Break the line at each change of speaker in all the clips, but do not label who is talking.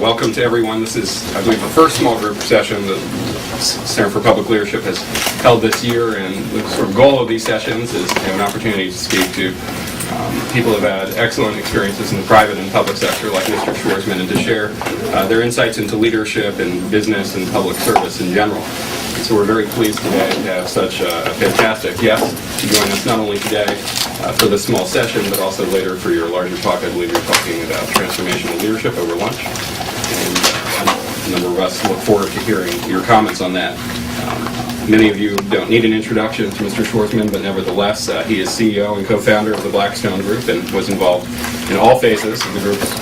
welcome to everyone. This is, I believe, the first small group session that Center for Public Leadership has held this year, and the sort of goal of these sessions is to have an opportunity to speak to people who have had excellent experiences in the private and public sector, like Mr. Schwarzman, and to share their insights into leadership and business and public service in general. So we're very pleased today to have such a fantastic guest to join us, not only today for this small session, but also later for your larger talk. I believe you're talking about transformational leadership over lunch. And a number of us look forward to hearing your comments on that. Many of you don't need an introduction to Mr. Schwarzman, but nevertheless, he is CEO and co-founder of the Blackstone Group and was involved in all phases of the group's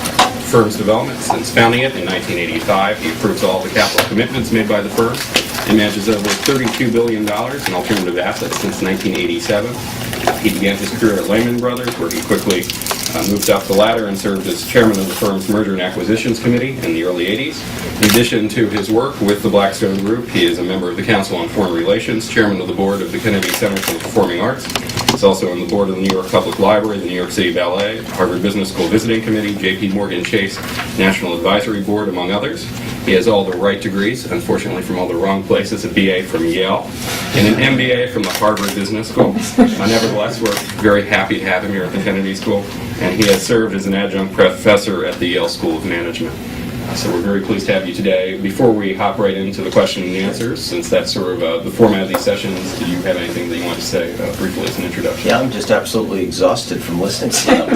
firm's development since founding it in 1985. He approves all the capital commitments made by the firm and manages over $32 billion in alternative assets since 1987. He began his career at Lehman Brothers, where he quickly moved up the ladder and served as chairman of the firm's Merger and Acquisitions Committee in the early 80s. In addition to his work with the Blackstone Group, he is a member of the Council on Foreign Relations, chairman of the board of the Kennedy Center for the Performing Arts. He's also on the board of the New York Public Library, the New York City Ballet, Harvard Business School Visiting Committee, J.P. Morgan Chase National Advisory Board, among others. He has all the right degrees, unfortunately from all the wrong places, a BA from Yale and an MBA from the Harvard Business School. Nevertheless, we're very happy to have him here at the Kennedy School, and he has served as an adjunct professor at the Yale School of Management. So we're very pleased to have you today. Before we hop right into the question and answers, since that's sort of the format of these sessions, do you have anything that you want to say briefly as an introduction?
Yeah, I'm just absolutely exhausted from listening to that.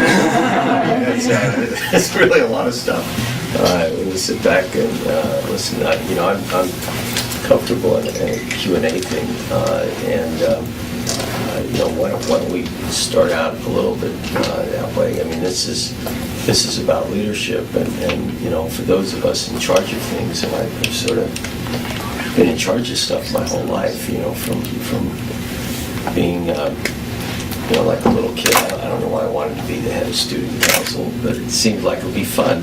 It's really a lot of stuff. When you sit back and listen, I'm comfortable in a Q&A thing, why don't we start out a little bit that way? I mean, this is about leadership, and for those of us in charge of things, and I've sort of been in charge of stuff my whole life, from being like a little kid. I don't know why I wanted to be the head of student council, but it seemed like it would be fun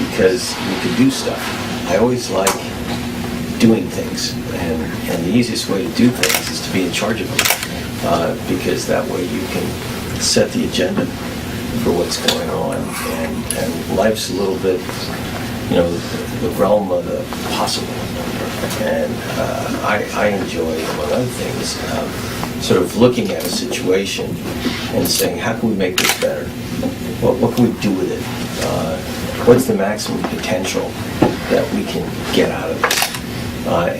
because you could do stuff. I always like doing things, and the easiest way to do things is to be in charge of them, because that way you can set the agenda for what's going on, and life's a little bit, the realm of the possible. And I enjoy, among other things, sort of looking at a situation and saying, how can we make this better? What can we do with it? What's the maximum potential that we can get out of this?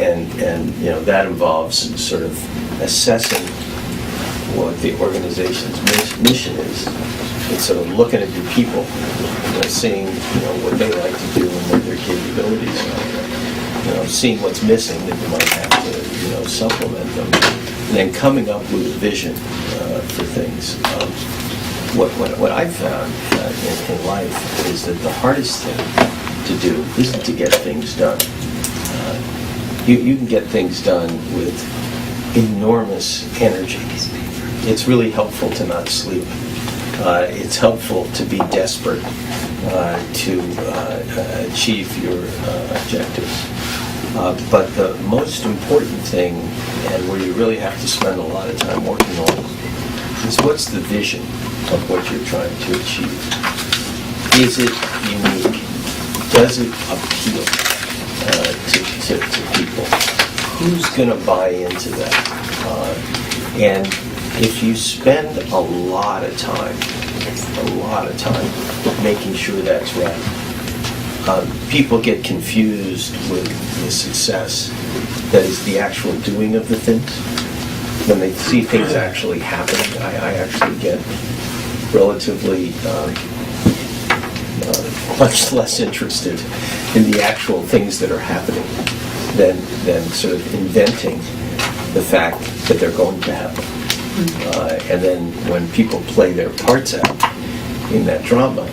And that involves sort of assessing what the organization's mission is. And sort of looking at your people, seeing what they like to do and what their capabilities are. Seeing what's missing that you might have to supplement them, and then coming up with a vision for things. What I've found in life is that the hardest thing to do isn't to get things done. You can get things done with enormous energy. It's really helpful to not sleep. It's helpful to be desperate to achieve your objectives. But the most important thing, and where you really have to spend a lot of time working on, is what's the vision of what you're trying to achieve? Is it unique? Does it appeal to people? Who's going to buy into that? And if you spend a lot of time making sure that's right, people get confused with the success that is the actual doing of the things. When they see things actually happening, I actually get relatively much less interested in the actual things that are happening than sort of inventing the fact that they're going to happen. And then when people play their parts out in that drama,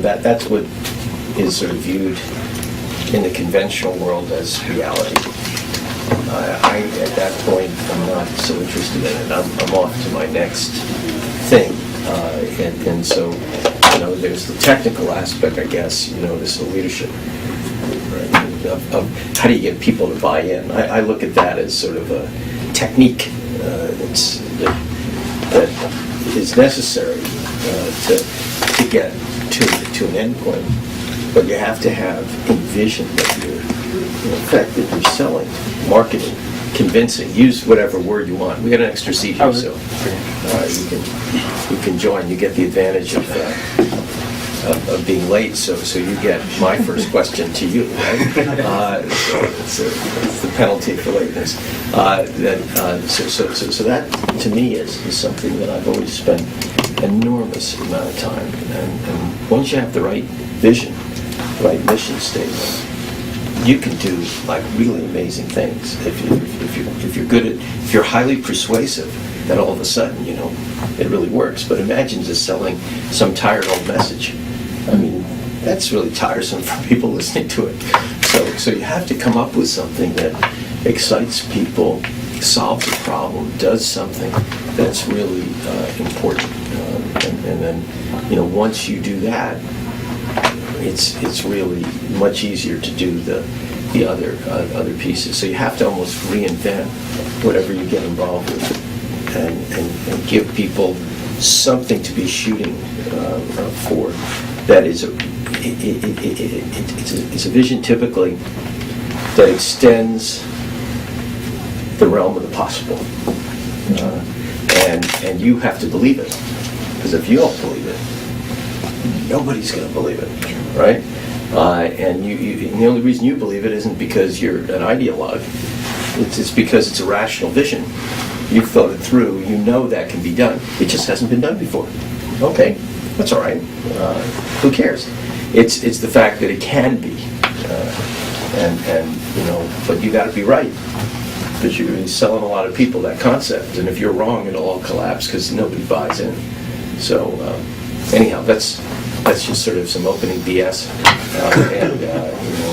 that's what is sort of viewed in the conventional world as reality. At that point, I'm not so interested in it. I'm off to my next thing. And so, there's the technical aspect, I guess, this is leadership. Right? Of how do you get people to buy in? I look at that as sort of a technique that is necessary to get to an end point. but you have to have a vision that you're, in effect, that you're selling, marketing, convincing. Use whatever word you want. We got an extra seat here, so you can join. You get the advantage of being late, so you get my first question to you, right? So it's the penalty for lateness. So that, to me, is something that I've always spent enormous amount of time. And once you have the right vision, right mission statement, you can do like really amazing things if you're good at, if you're highly persuasive. Then all of a sudden, it really works. But imagine just selling some tired old message. I mean, that's really tiresome for people listening to it. So you have to come up with something that excites people, solves a problem, does something that's really important. And then, once you do that, it's really much easier to do the other pieces. So you have to almost reinvent whatever you get involved with, and give people something to be shooting for. That is it's a vision typically that extends the realm of the possible, and you have to believe it, because if you don't believe it, nobody's going to believe it, right? And the only reason you believe it isn't because you're an ideologue. It's because it's a rational vision. You've thought it through. You know that can be done. It just hasn't been done before. Okay, that's all right. Who cares? It's the fact that it can be, but you got to be right, because you're selling a lot of people that concept, and if you're wrong, it'll all collapse because nobody buys in. So anyhow, that's just sort of some opening BS,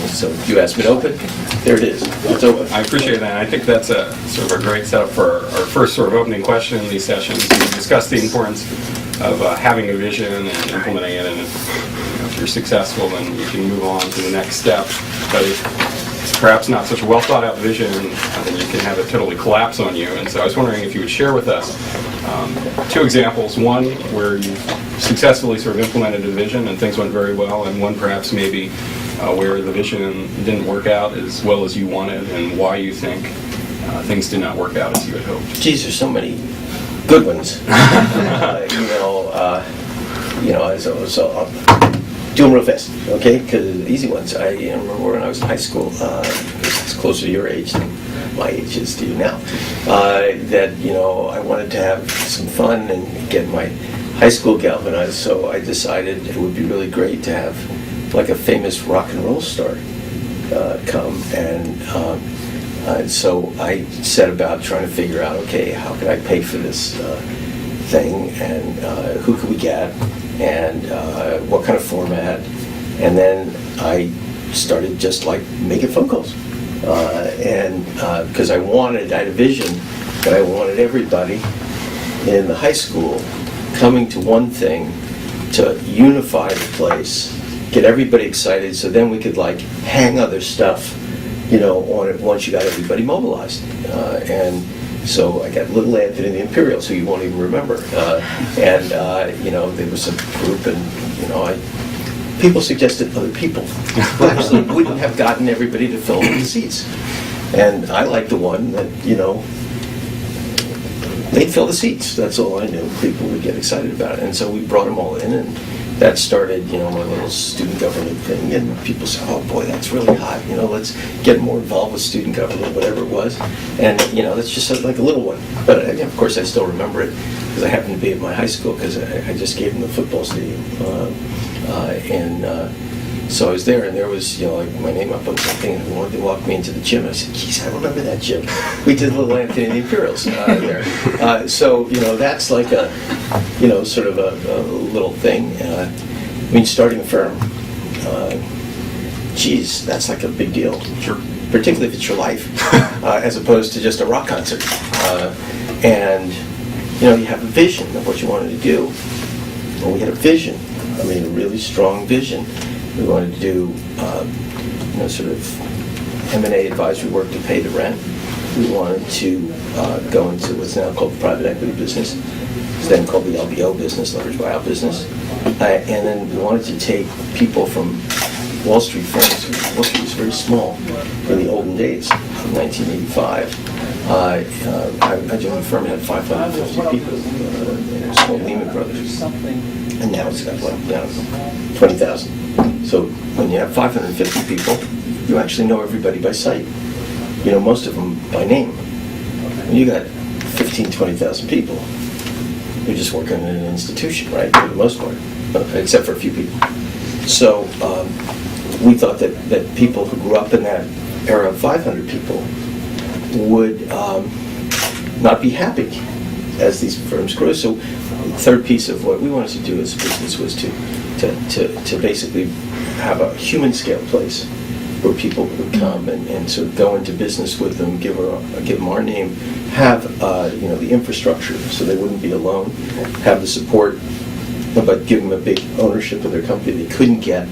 so you asked me to open. There it is. It's open.
I appreciate that. I think that's a sort of a great setup for our first sort of opening question in these sessions. We discuss the importance of having a vision and implementing it, and if you're successful, then you can move on to the next step. But if it's perhaps not such a well thought out vision, then you can have it totally collapse on you. And so I was wondering if you would share with us two examples, one where you successfully sort of implemented a vision and things went very well, and one perhaps maybe where the vision didn't work out as well as you wanted, and why you think things did not work out as you had hoped.
Geez, there's so many good ones. So I'll do them real fast, okay? Because the easy ones, I remember when I was in high school, it's closer to your age than my age is to you now, that, I wanted to have some fun and get my high school galvanized, so I decided it would be really great to have like a famous rock and roll star come, and so I set about trying to figure out, okay, how can I pay for this thing, and who could we get, and what kind of format, and then I started just like making phone calls, and because I had a vision that I wanted everybody in the high school coming to one thing to unify the place, get everybody excited, so then we could like hang other stuff, on it once you got everybody mobilized. And so I got Little Anthony and the Imperials, who you won't even remember. And there was a group, and people suggested other people who actually wouldn't have gotten everybody to fill the seats. And I liked the one that, they'd fill the seats. That's all I knew. People would get excited about it. And so we brought them all in, and that started, my little student government thing. And people said, oh boy, that's really hot. Let's get more involved with student government, whatever it was. And, that's just like a little one. But, of course, I still remember it because I happened to be at my high school because I just gave them the football stadium. So I was there, and there was, like my name up on something, and they wanted to walk me into the gym. I said, geez, I remember that gym. We did Little Anthony and the Imperials there. So, that's like a, sort of a little thing. Starting a firm, geez, that's like a big deal.
Sure.
Particularly if it's your life, as opposed to just a rock concert. And, you have a vision of what you wanted to do. Well, we had a vision, a really strong vision. We wanted to do, sort of M&A advisory work to pay the rent. We wanted to go into what's now called the private equity business. It's then called the LBO business, leveraged buyout business. And then we wanted to take people from, Wall Street firms, Wall Street was very small in the olden days, in 1985. I joined the firm, it had 550 people, and it was called Lehman Brothers. And now it's got like down 20,000. So when you have 550 people, you actually know everybody by sight. You know most of them by name. When you got 15, 20,000 people, you're just working in an institution, right, for the most part, except for a few people. So we thought that people who grew up in that era of 500 people would not be happy as these firms grow. So the third piece of what we wanted to do as a business was to basically have a human scale place where people would come and sort of go into business with them, give them our name, have the infrastructure so they wouldn't be alone, have the support, but give them a big ownership of their company they couldn't get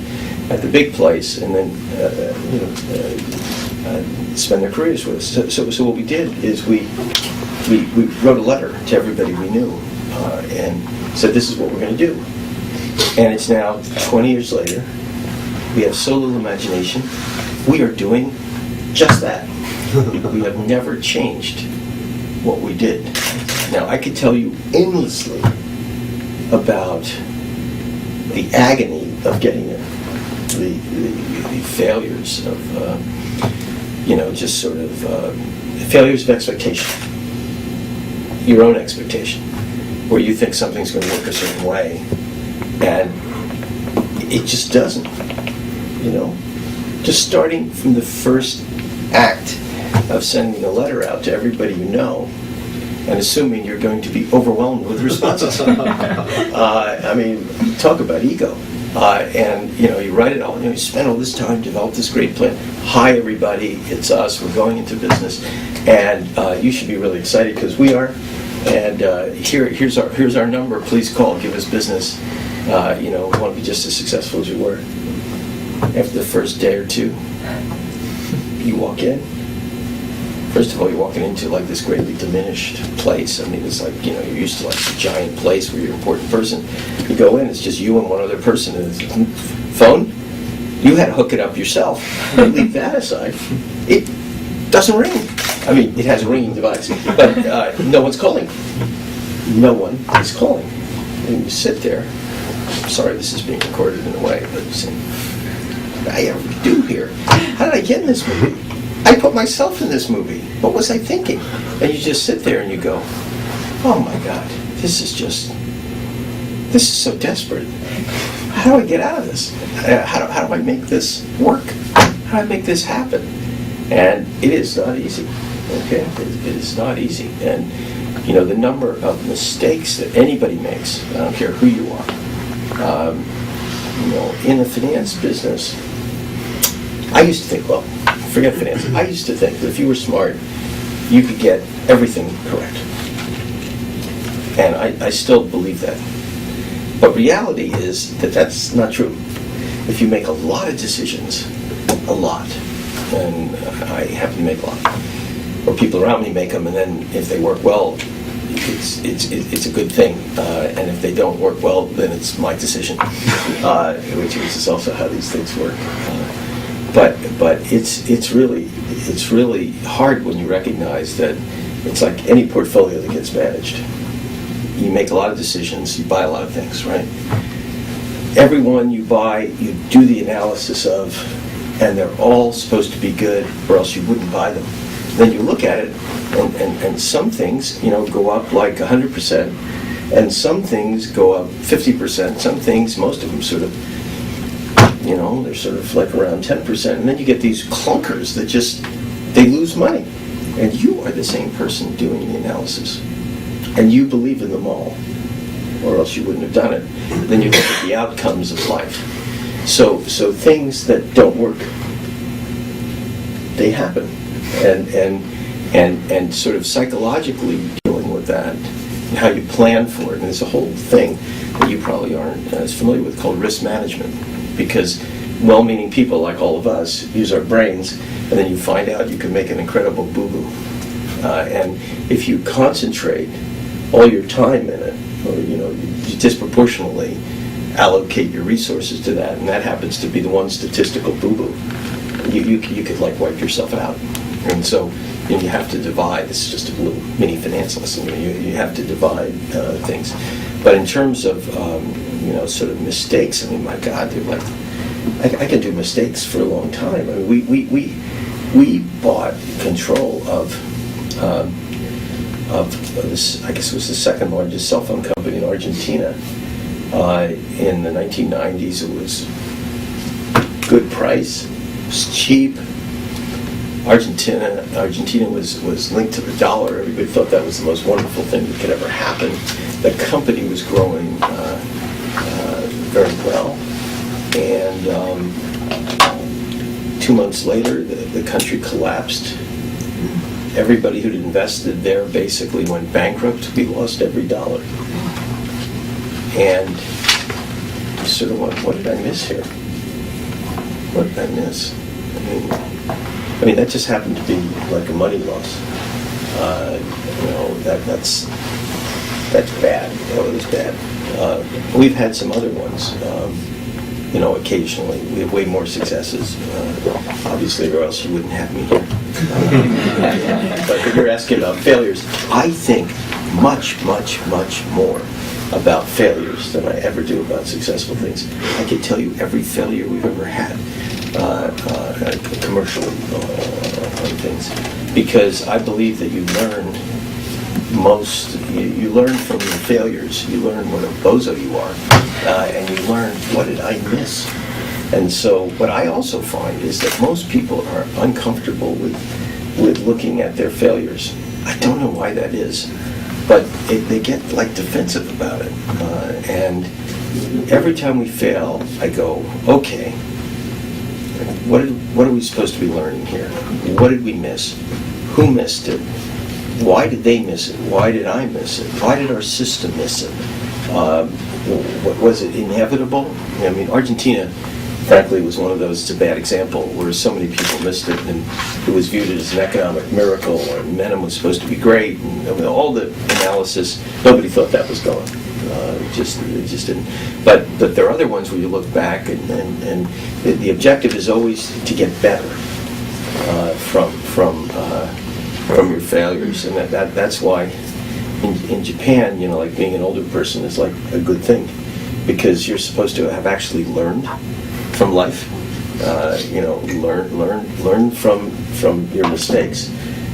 at the big place, and then spend their careers with us. So what we did is we wrote a letter to everybody we knew and said, this is what we're going to do. And it's now 20 years later. We have so little imagination. We are doing just that. We have never changed what we did. Now, I could tell you endlessly about the agony of getting there, the failures of, just sort of failures of expectation, your own expectation, where you think something's going to work a certain way, and it just doesn't. Just starting from the first act of sending a letter out to everybody you know and assuming you're going to be overwhelmed with responses. Talk about ego. And you write it all, you spend all this time, develop this great plan. Hi everybody, it's us, we're going into business. And you should be really excited because we are. And here's our number, please call, give us business. We want to be just as successful as you were. After the first day or two, you walk in. First of all, you're walking into like this greatly diminished place. It's like, you're used to like a giant place where you're an important person. You go in, it's just you and one other person. And phone, you had to hook it up yourself. You leave that aside, it doesn't ring. It has a ringing device, but no one's calling. No one is calling. And you sit there. Sorry, this is being recorded in a way, but you say, what did I do here? How did I get in this movie? I put myself in this movie. What was I thinking? And you just sit there and you go, oh my God, this is so desperate. How do I get out of this? How do I make this work? How do I make this happen? And it is not easy, okay? It is not easy. And, the number of mistakes that anybody makes, I don't care who you are, in the finance business, I used to think, well, forget finance. I used to think that if you were smart, you could get everything correct. And I still believe that. But reality is that that's not true. If you make a lot of decisions, a lot, and I happen to make a lot, or people around me make them, and then if they work well, it's a good thing. And if they don't work well, then it's my decision, which is also how these things work. But it's really hard when you recognize that it's like any portfolio that gets managed. You make a lot of decisions, you buy a lot of things, right? Everyone you buy, you do the analysis of, and they're all supposed to be good, or else you wouldn't buy them. Then you look at it, and some things, go up like 100%, and some things go up 50%. Some things, most of them sort of, they're sort of like around 10%, and then you get these clunkers that they lose money. And you are the same person doing the analysis. And you believe in them all, or else you wouldn't have done it. Then you look at the outcomes of life. So things that don't work, they happen. And sort of psychologically dealing with that, and how you plan for it. And there's a whole thing that you probably aren't as familiar with called risk management. Because well-meaning people like all of us use our brains, and then you find out you can make an incredible boo-boo. And if you concentrate all your time in it, or you disproportionately, allocate your resources to that, and that happens to be the one statistical boo-boo, you could like wipe yourself out. And so you have to divide. This is just a little mini finance lesson. You have to divide things. But in terms of sort of mistakes, I mean, my God, they're like, I can do mistakes for a long time. I mean, we bought control of this. I guess it was the second largest cell phone company in Argentina in the 1990s. It was good price, it was cheap. Argentina was linked to the dollar. Everybody thought that was the most wonderful thing that could ever happen. The company was growing very well, and 2 months later, the country collapsed. Everybody who'd invested there basically went bankrupt. We lost every dollar, and you sort of went, what did I miss here? What did I miss? I mean, that just happened to be like a money loss. That's bad. It was bad. We've had some other ones. Occasionally we have way more successes, obviously, or else you wouldn't have me here. But you're asking about failures. I think much, much, much more about failures than I ever do about successful things. I can tell you every failure we've ever had. Commercially on things, because I believe that you learn you learn from your failures. You learn what a bozo you are, and you learn what did I miss. And so what I also find is that most people are uncomfortable with looking at their failures. I don't know why that is, but they get like defensive about it. And every time we fail, I go, okay, what are we supposed to be learning here? What did we miss? Who missed it? Why did they miss it? Why did I miss it? Why did our system miss it? Was it inevitable? I mean, Argentina, frankly, was one of those. It's a bad example where so many people missed it, and it was viewed as an economic miracle, and Menem was supposed to be great, and I mean, all the analysis, nobody thought that was going. It just didn't. But there are other ones where you look back, and the objective is always to get better from your failures, and that's why in Japan, like being an older person is like a good thing, because you're supposed to have actually learned from life. Learn from your mistakes.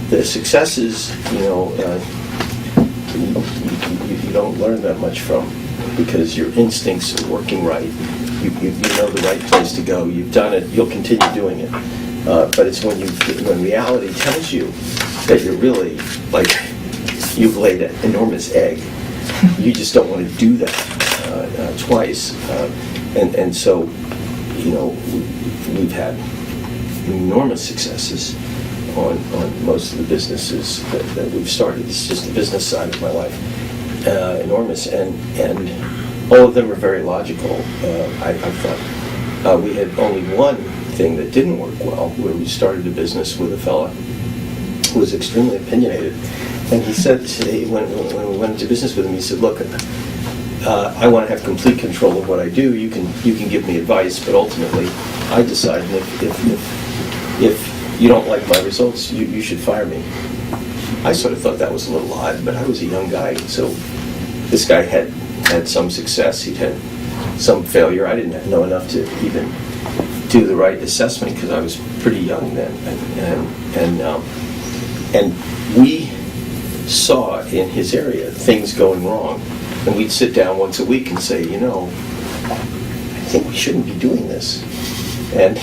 The successes, you don't learn that much from, because your instincts are working right. You know the right place to go. You've done it. You'll continue doing it. But it's when reality tells you that you're really you've laid an enormous egg. You just don't want to do that twice. And so, we've had enormous successes on most of the businesses that we've started. It's just the business side of my life. Enormous, and all of them are very logical. I thought we had only one thing that didn't work well, where we started a business with a fella who was extremely opinionated, and he said when we went into business with him, he said, "Look, I want to have complete control of what I do. You can give me advice, but ultimately, I decide. And if you don't like my results, you should fire me." I sort of thought that was a little odd, but I was a young guy, so this guy had some success. He'd had some failure. I didn't know enough to even do the right assessment because I was pretty young then, and we saw in his area things going wrong, and we'd sit down once a week and say, I think we shouldn't be doing this. And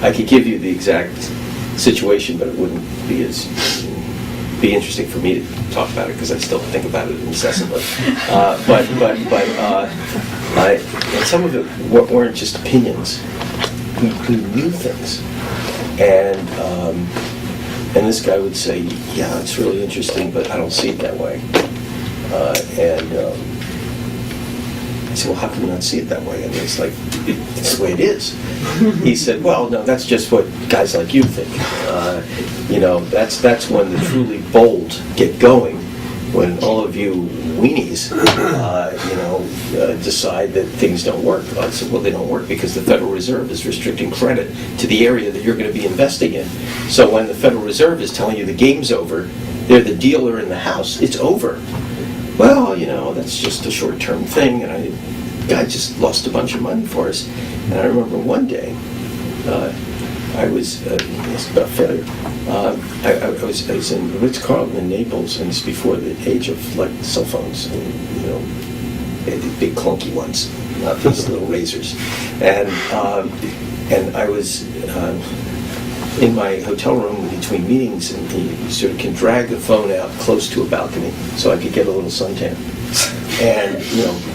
I could give you the exact situation, but it wouldn't be interesting for me to talk about it because I still think about it incessantly. And some of it weren't just opinions. We knew things, and this guy would say, "Yeah, it's really interesting, but I don't see it that way." I said, "Well, how can you not see it that way?" And it's like, it's the way it is. He said, "Well, no, that's just what guys like you think. That's when the truly bold get going, when all of you weenies, decide that things don't work. I said, well, they don't work because the Federal Reserve is restricting credit to the area that you're going to be investing in. So when the Federal Reserve is telling you the game's over, they're the dealer in the house, it's over. Well, that's just a short-term thing, and guy just lost a bunch of money for us. And I remember one day, I was, it's about failure, I was in Ritz-Carlton in Naples, and it's before the age of cell phones, and they had these big clunky ones, not these little razors. And I was in my hotel room between meetings, and you sort of can drag the phone out close to a balcony so I could get a little suntan. And,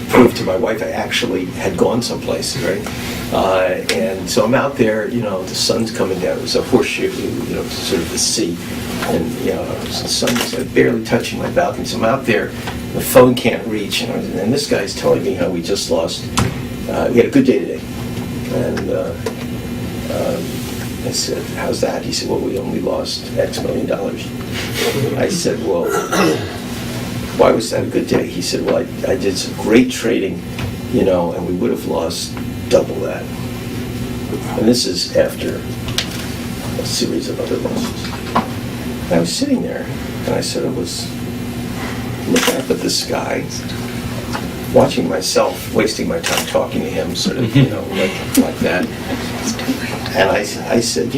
prove to my wife I actually had gone someplace, right? And so I'm out there, the sun's coming down. It was a horseshoe, sort of the sea. And, the sun was barely touching my balcony. So I'm out there, the phone can't reach. And this guy's telling me how we just lost, we had a good day today. And I said, how's that? He said, well, we only lost X million dollars. I said, well, why was that a good day? He said, well, I did some great trading, and we would have lost double that. And this is after a series of other losses. And I was sitting there, and I said, I was looking up at the sky, watching myself, wasting my time talking to him, sort of, like that. And I said,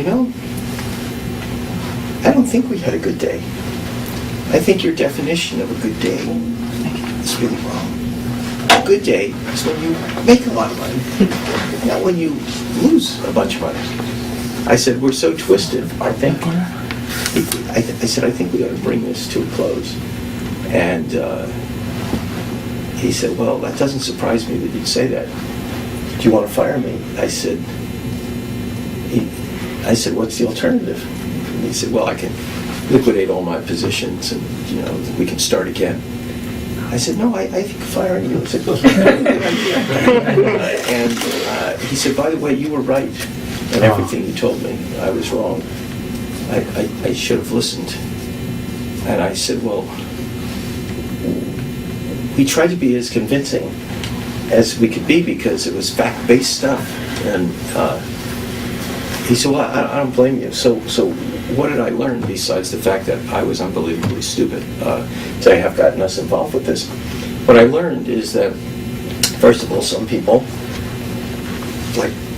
I don't think we had a good day. I think your definition of a good day is really wrong. A good day is when you make a lot of money, not when you lose a bunch of money. I said, we're so twisted, I think. I said, I think we ought to bring this to a close. And he said, well, that doesn't surprise me that you'd say that. Do you want to fire me? I said, what's the alternative? And he said, well, I can liquidate all my positions and, we can start again. I said, no, I think firing you is a good idea. And he said, by the way, you were right in everything you told me. I was wrong. I should have listened. And I said, well, we tried to be as convincing as we could be because it was fact-based stuff. And he said, well, I don't blame you. So what did I learn besides the fact that I was unbelievably stupid to have gotten us involved with this? What I learned is that, first of all, some people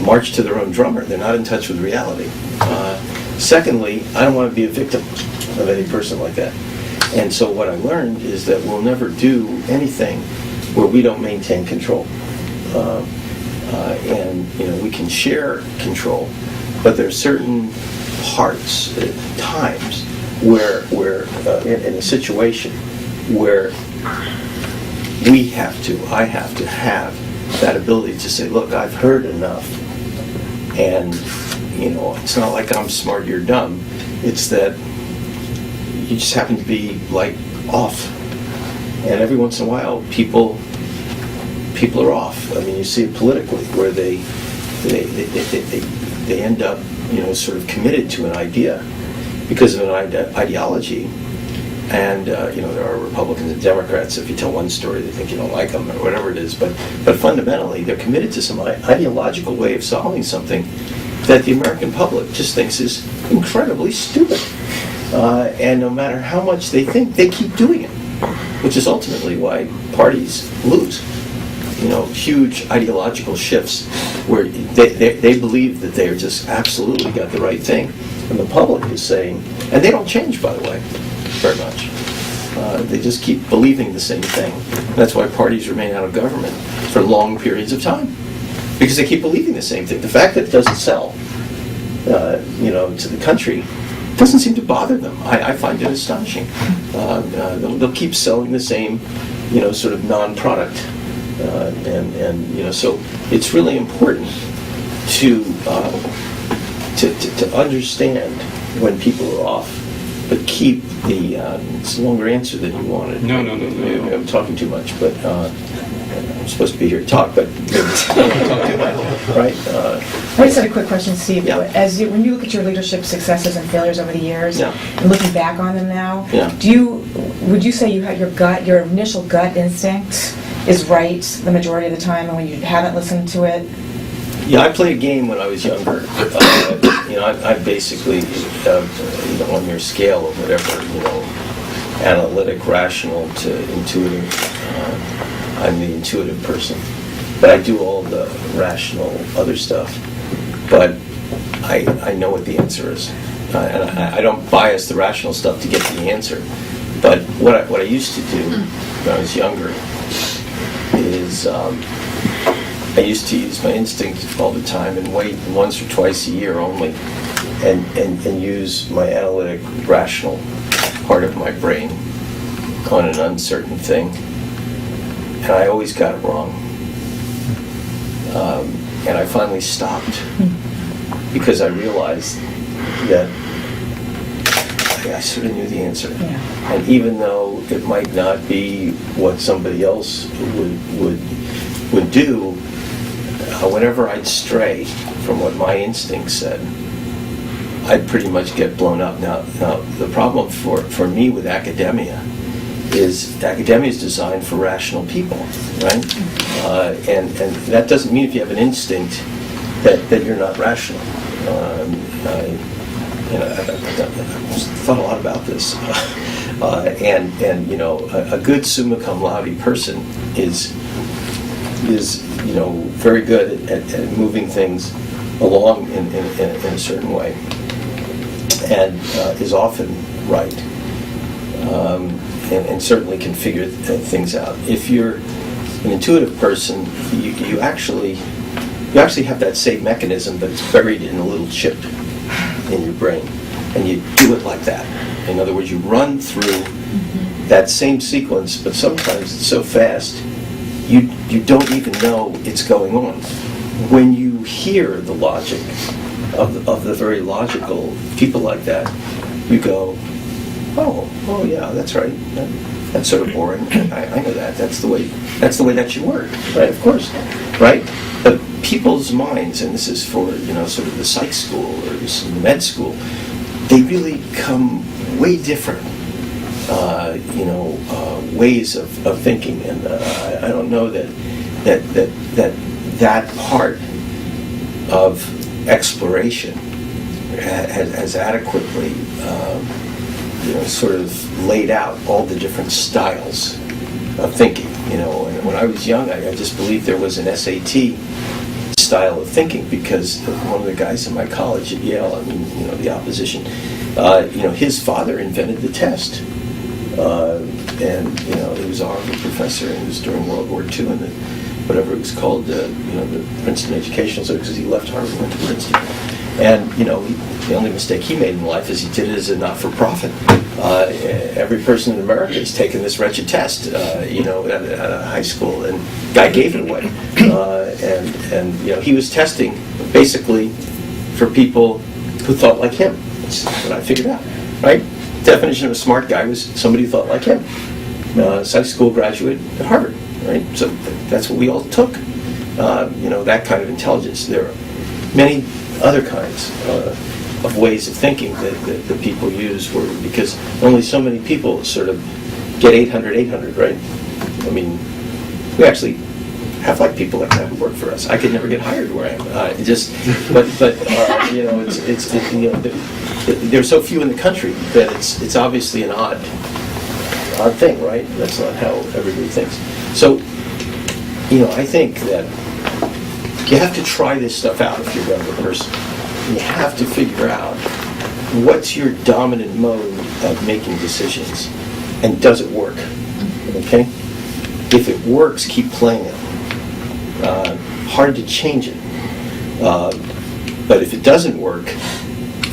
march to their own drummer. They're not in touch with reality. Secondly, I don't want to be a victim of any person like that. And so what I learned is that we'll never do anything where we don't maintain control. And we can share control, but there are certain parts, times, where in a situation where I have to have that ability to say, look, I've heard enough, and it's not like I'm smart, you're dumb. It's that you just happen to be off, and every once in a while, people are off. I mean, you see it politically, where they end up sort of committed to an idea because of an ideology. And, there are Republicans and Democrats. If you tell one story, they think you don't like them or whatever it is. But fundamentally, they're committed to some ideological way of solving something that the American public just thinks is incredibly stupid. And no matter how much they think, they keep doing it, which is ultimately why parties lose. Huge ideological shifts where they believe that they're just absolutely got the right thing. And the public is saying, and they don't change, by the way, very much. They just keep believing the same thing. That's why parties remain out of government for long periods of time, because they keep believing the same thing. The fact that it doesn't sell, to the country doesn't seem to bother them. I find it astonishing. They'll keep selling the same, sort of non-product. So it's really important to understand when people are off, but keep the. It's a longer answer than you wanted.
No.
I'm talking too much, but I'm supposed to be here to talk, but maybe I don't want to talk too much, right?
I just had a quick question, Steve.
Yeah.
When you look at your leadership successes and failures over the years,
Yeah.
and looking back on them now,
Yeah.
would you say you had your initial gut instinct is right the majority of the time, and when you haven't listened to it?
Yeah, I played a game when I was younger. I basically, on your scale of whatever, analytic, rational to intuitive, I'm the intuitive person. But I do all the rational other stuff. But I know what the answer is. And I don't bias the rational stuff to get to the answer. But what I used to do when I was younger is I used to use my instinct all the time and wait once or twice a year only and use my analytic, rational part of my brain on an uncertain thing. And I always got it wrong. And I finally stopped because I realized that I sort of knew the answer.
Yeah.
And even though it might not be what somebody else would do, whenever I'd stray from what my instinct said, I'd pretty much get blown up. Now the problem for me with academia is designed for rational people, right? And that doesn't mean if you have an instinct that you're not rational. I've thought a lot about this. A good summa cum laude person is very good at moving things along in a certain way, and is often right, and certainly can figure things out. If you're an intuitive person, you actually have that same mechanism, but it's buried in a little chip in your brain, and you do it like that. In other words, you run through that same sequence, but sometimes it's so fast you don't even know it's going on. When you hear the logic of the very logical people like that, you go, oh yeah, that's right. That's sort of boring. I know that. That's the way that should work, right? Of course, right? But people's minds, and this is for sort of the psych school or the med school, they really come way different, ways of thinking, and I don't know that part of exploration has adequately sort of laid out all the different styles of thinking. And when I was young, I just believed there was an SAT style of thinking, because one of the guys in my college at Yale, the opposition, his father invented the test. And he was a Harvard professor, and it was during World War II, and whatever it was called, the Princeton Educational Service, because he left Harvard and went to Princeton. And the only mistake he made in life is he did it as a not-for-profit. Every person in America has taken this wretched test, at a high school, and guy gave it away. And he was testing basically for people who thought like him. That's what I figured out, right? Definition of a smart guy was somebody who thought like him. Psych school graduate at Harvard, right? So that's what we all took. That kind of intelligence. There are many other kinds of ways of thinking that people use, because only so many people sort of get 800, right? I mean, we actually have people like that who work for us. I could never get hired where I am. There's so few in the country that it's obviously an odd thing, right? That's not how everybody thinks. So, I think that you have to try this stuff out if you're a younger person. You have to figure out what's your dominant mode of making decisions, and does it work? Okay? If it works, keep playing it. Hard to change it. But if it doesn't work,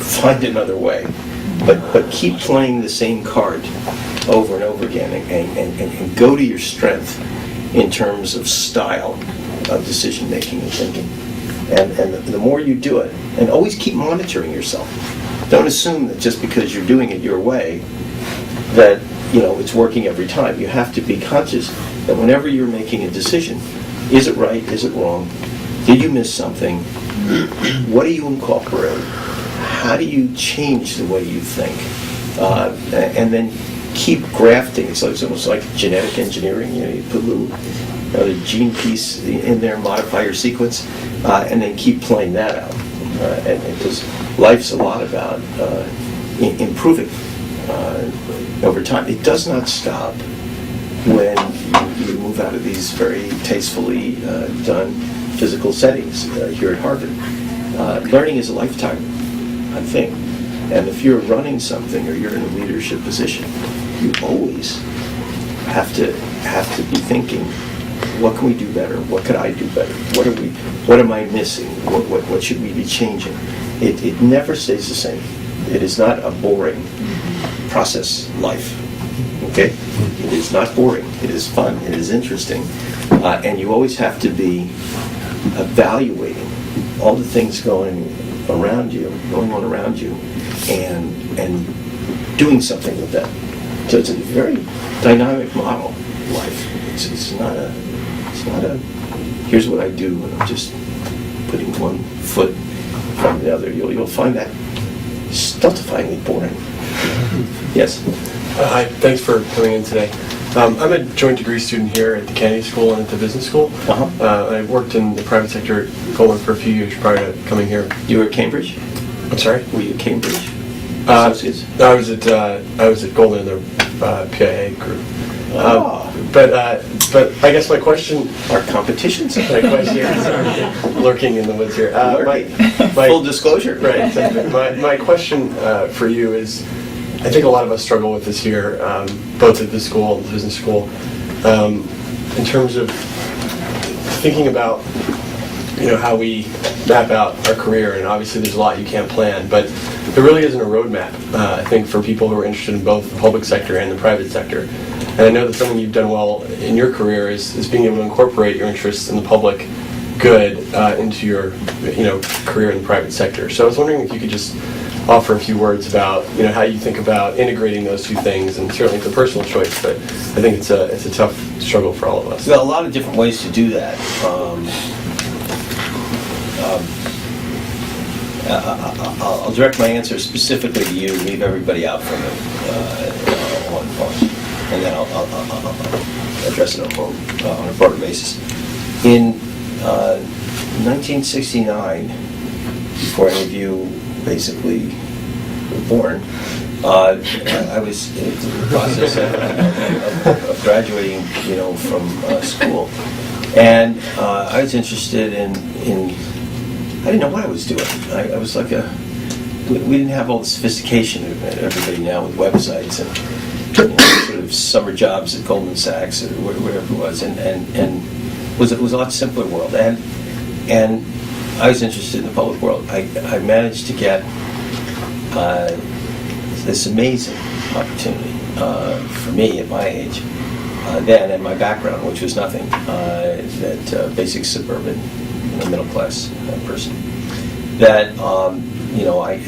find another way. But keep playing the same card over and over again, and go to your strength in terms of style of decision making and thinking. And the more you do it, and always keep monitoring yourself. Don't assume that just because you're doing it your way that it's working every time. You have to be conscious that whenever you're making a decision, is it right, is it wrong, did you miss something, what do you incorporate, how do you change the way you think, and then keep grafting. It's almost like genetic engineering. You put a little another gene piece in there, modify your sequence, and then keep playing that out. And because life's a lot about improving over time. It does not stop when you move out of these very tastefully done physical settings here at Harvard. Learning is a lifetime thing. And if you're running something or you're in a leadership position, you always have to be thinking, what can we do better? What could I do better? What am I missing? What should we be changing? It never stays the same. It is not a boring process life. Okay? It is not boring. It is fun. It is interesting. And you always have to be evaluating all the things going on around you, and doing something with that. So it's a very dynamic model, life. It's not a here's what I do, and I'm just putting one foot from the other. You'll find that stultifyingly boring. Yes?
Hi, thanks for coming in today. I'm a joint degree student here at the Kennedy School and at the business school. I worked in the private sector at Goldman for a few years prior to coming here.
You were at Cambridge?
I'm sorry?
Were you at Cambridge?
Associates? I was at Goldman in the PIA group. But I guess my question...
Our competitions?
My question lurking in the woods here.
Full disclosure.
Right, exactly. My question for you is, I think a lot of us struggle with this here, both at the school and the business school, in terms of thinking about how we map out our career, and obviously there's a lot you can't plan, but there really isn't a roadmap, I think, for people who are interested in both the public sector and the private sector. And I know that something you've done well in your career is being able to incorporate your interests in the public good into your career in the private sector. So I was wondering if you could just offer a few words about how you think about integrating those two things, and certainly it's a personal choice, but I think it's a tough struggle for all of us.
Well, a lot of different ways to do that. I'll direct my answer specifically to you, leave everybody out from it, and then I'll address it on a broader basis. In 1969, before any of you basically were born, I was in the process of graduating, from school, and I was interested in I didn't know what I was doing. I was like we didn't have all the sophistication that everybody now with websites and sort of summer jobs at Goldman Sachs or whatever it was, and it was a lot simpler world. And I was interested in the public world. I managed to get this amazing opportunity for me at my age then, and my background, which was nothing, that basic suburban middle class person, that I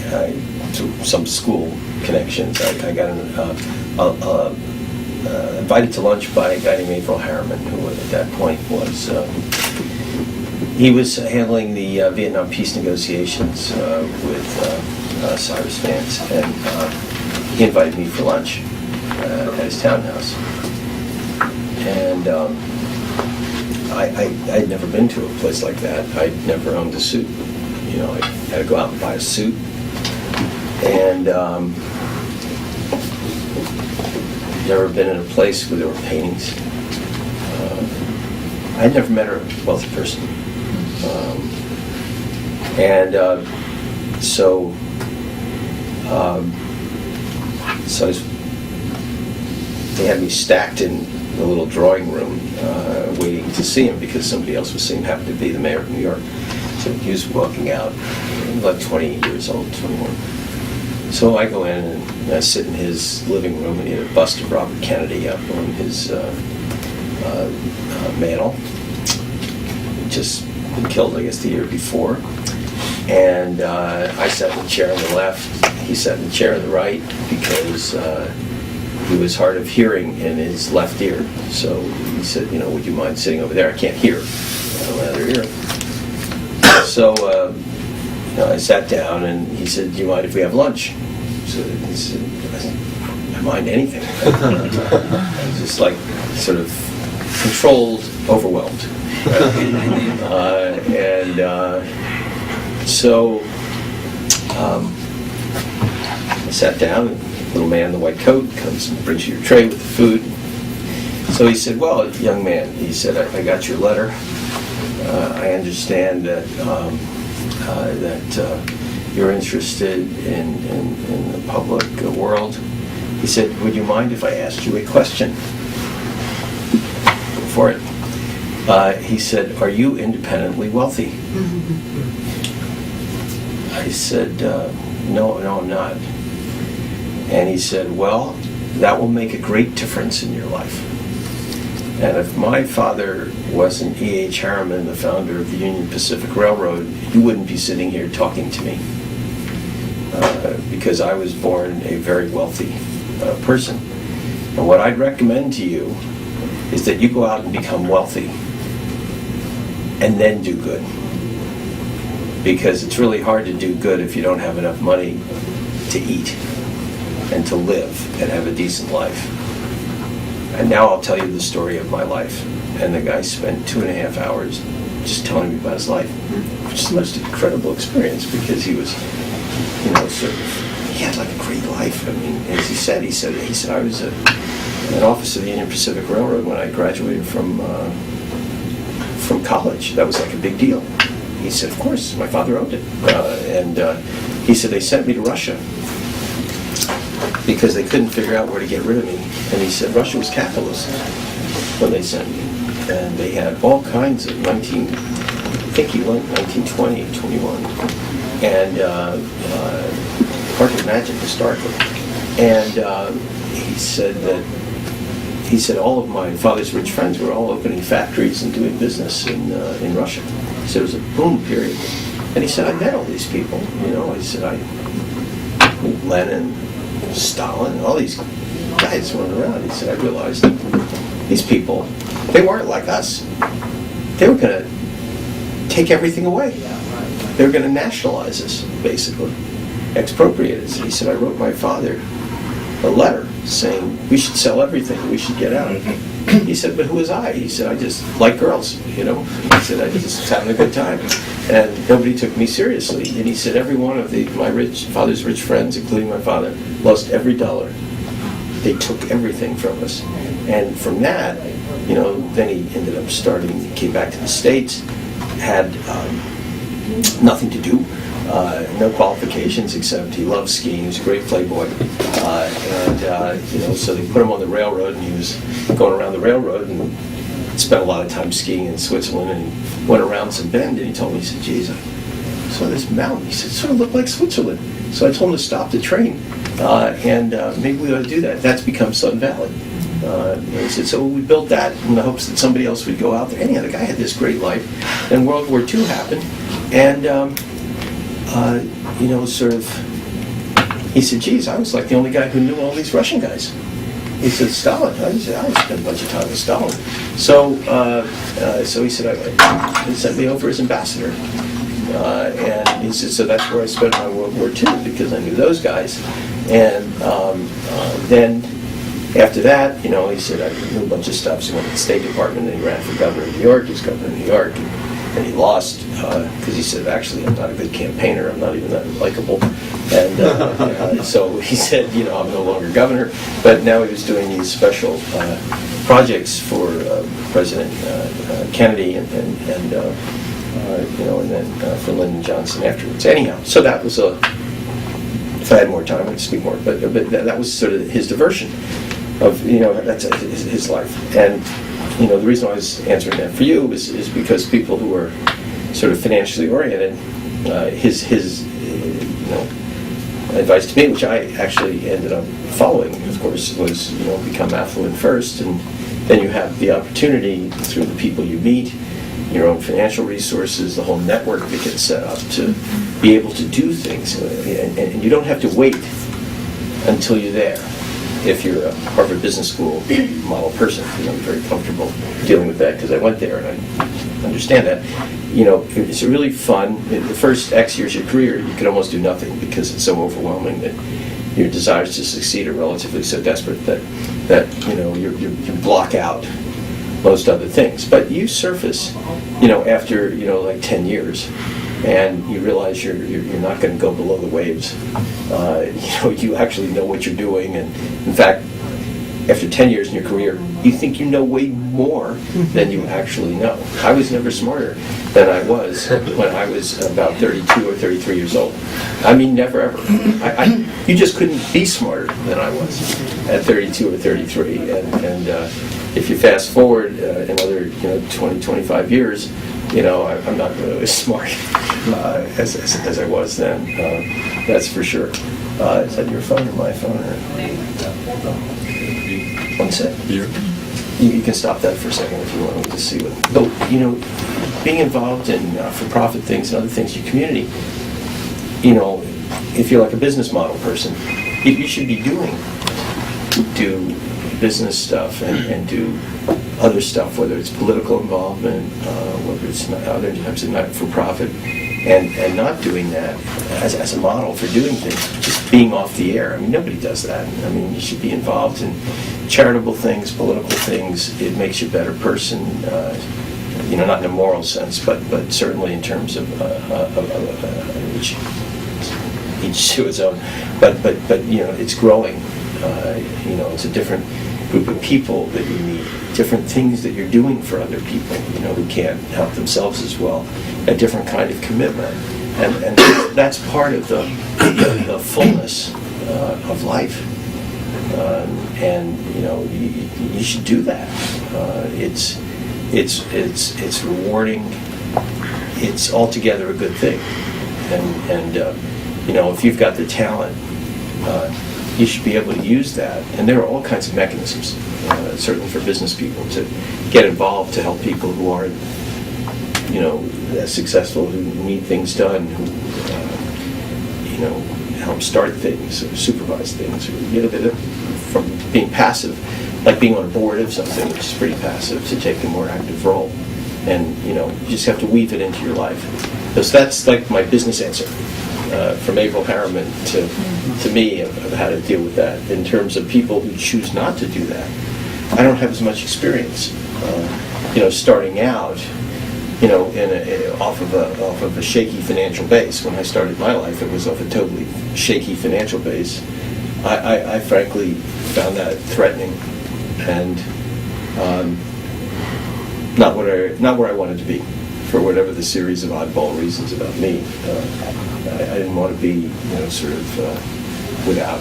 through some school connections, I got invited to lunch by a guy named Averill Harriman, who at that point was he was handling the Vietnam peace negotiations with Cyrus Vance, and he invited me for lunch at his townhouse, and I'd never been to a place like that. I'd never owned a suit. I had to go out and buy a suit. And never been in a place where there were paintings. I'd never met a wealthy person. So they had me stacked in the little drawing room waiting to see him because somebody else was seeing him, happened to be the mayor of New York. So he was walking out, about 20 years old, 21. So I go in and I sit in his living room, and he had a bust of Robert Kennedy up on his mantle. He'd just been killed, I guess, the year before. And I sat in the chair on the left, he sat in the chair on the right, because he was hard of hearing in his left ear. So he said, would you mind sitting over there? I can't hear. I don't have their ear. So I sat down, and he said, do you mind if we have lunch? So he said, I mind anything. I was just like sort of controlled, overwhelmed. So I sat down, and the little man in the white coat comes and brings you your tray with the food. So he said, well, young man, he said, I got your letter. I understand that you're interested in the public world. He said, would you mind if I asked you a question? Go for it. He said, are you independently wealthy? I said, no, I'm not. And he said, well, that will make a great difference in your life. And if my father wasn't E.H. Harriman, the founder of the Union Pacific Railroad, you wouldn't be sitting here talking to me. Because I was born a very wealthy person. And what I'd recommend to you is that you go out and become wealthy and then do good. Because it's really hard to do good if you don't have enough money to eat and to live and have a decent life. And now I'll tell you the story of my life. And the guy spent 2.5 hours just telling me about his life, which is the most incredible experience, because he was, he had like a great life. I mean, as he said, I was an officer of the Union Pacific Railroad when I graduated from college. That was like a big deal. He said, of course, my father owned it. He said, they sent me to Russia because they couldn't figure out where to get rid of me. And he said, Russia was capitalist when they sent me. And they had all kinds of 1920, 21. And hard to imagine historically. And he said all of my father's rich friends were all opening factories and doing business in Russia. He said it was a boom period. And he said, I met all these people. He said, Lenin, Stalin, all these guys running around. He said, I realized that these people, they weren't like us. They were going to take everything away. They were going to nationalize us, basically, expropriate us. He said, I wrote my father a letter saying we should sell everything, we should get out. He said, but who was I? He said, I just like girls, He said, I just was having a good time. And nobody took me seriously. And he said, every one of my father's rich friends, including my father, lost every dollar. They took everything from us. And from that, then he ended up he came back to the States, had nothing to do, no qualifications except he loved skiing. He was a great playboy. So they put him on the railroad, and he was going around the railroad and spent a lot of time skiing in Switzerland, and he went around some bend, and he told me, he said, geez, I saw this mountain. He said, it sort of looked like Switzerland. So I told him to stop the train, and maybe we ought to do that. That's become Sun Valley. He said, so we built that in the hopes that somebody else would go out there. Anyhow, the guy had this great life. Then World War II happened, and he said, geez, I was like the only guy who knew all these Russian guys. He said, Stalin. I spent a bunch of time with Stalin. So he said, he sent me over as ambassador. And he said, so that's where I spent my World War II, because I knew those guys. And then after that, he said, I knew a bunch of stuff. So he went to the State Department, and he ran for governor of New York. He was governor of New York. And he lost because he said, actually, I'm not a good campaigner. I'm not even that likable. And so he said, I'm no longer governor. But now he was doing these special projects for President Kennedy and then for Lyndon Johnson afterwards. Anyhow, so that was if I had more time, I'd speak more. But that was sort of his diversion of, that's his life. And the reason I was answering that for you is because people who are sort of financially oriented, his advice to me, which I actually ended up following, of course, was become affluent first, and then you have the opportunity through the people you meet, your own financial resources, the whole network that gets set up to be able to do things, and you don't have to wait until you're there. if you're a Harvard Business School model person. I'm very comfortable dealing with that because I went there and I understand that. It's really fun. In the first X years of your career, you can almost do nothing because it's so overwhelming that your desires to succeed are relatively so desperate that you block out most other things. But you surface, after like 10 years, and you realize you're not going to go below the waves. You actually know what you're doing, and in fact, after 10 years in your career, you think you know way more than you actually know. I was never smarter than I was when I was about 32 or 33 years old. I mean, never ever. You just couldn't be smarter than I was at 32 or 33. And if you fast forward another 20, 25 years, I'm not really as smart as I was then. That's for sure. Is that your phone or my phone? One sec. You can stop that for a second if you want to see what. But being involved in for-profit things and other things in your community, if you're like a business model person, you should be do business stuff and do other stuff, whether it's political involvement, whether it's other types of not-for-profit, and not doing that as a model for doing things, just being off the air. I mean, nobody does that. I mean, you should be involved in charitable things, political things. It makes you a better person, not in a moral sense, but certainly in terms of each to its own. But it's growing. It's a different group of people that you meet, different things that you're doing for other people, who can't help themselves as well, a different kind of commitment. And that's part of the fullness of life. You should do that. It's rewarding. It's altogether a good thing. And if you've got the talent, you should be able to use that. And there are all kinds of mechanisms, certainly for business people, to get involved to help people who aren't, as successful, who need things done, who, help start things or supervise things, or, from being passive, like being on a board of something, which is pretty passive, to take a more active role. And, you just have to weave it into your life. So that's like my business answer. From April Harriman to me of how to deal with that. In terms of people who choose not to do that, I don't have as much experience. Starting out, off of a shaky financial base. When I started my life, it was off a totally shaky financial base. I frankly found that threatening and not where I wanted to be, for whatever the series of oddball reasons about me. I didn't want to be, without,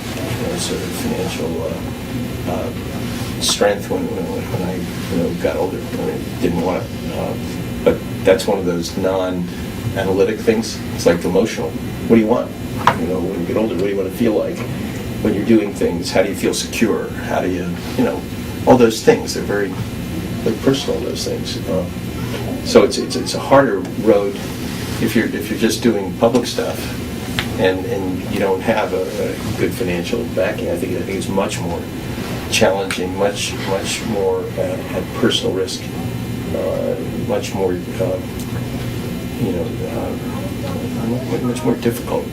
sort of financial strength when I got older. I didn't want to. But that's one of those non-analytic things. It's like emotional. What do you want? When you get older, what do you want to feel like when you're doing things? How do you feel secure? How do you, all those things. They're very personal, those things. So it's a harder road if you're just doing public stuff and you don't have a good financial backing. I think it's much more challenging, much more at personal risk, much more much more difficult.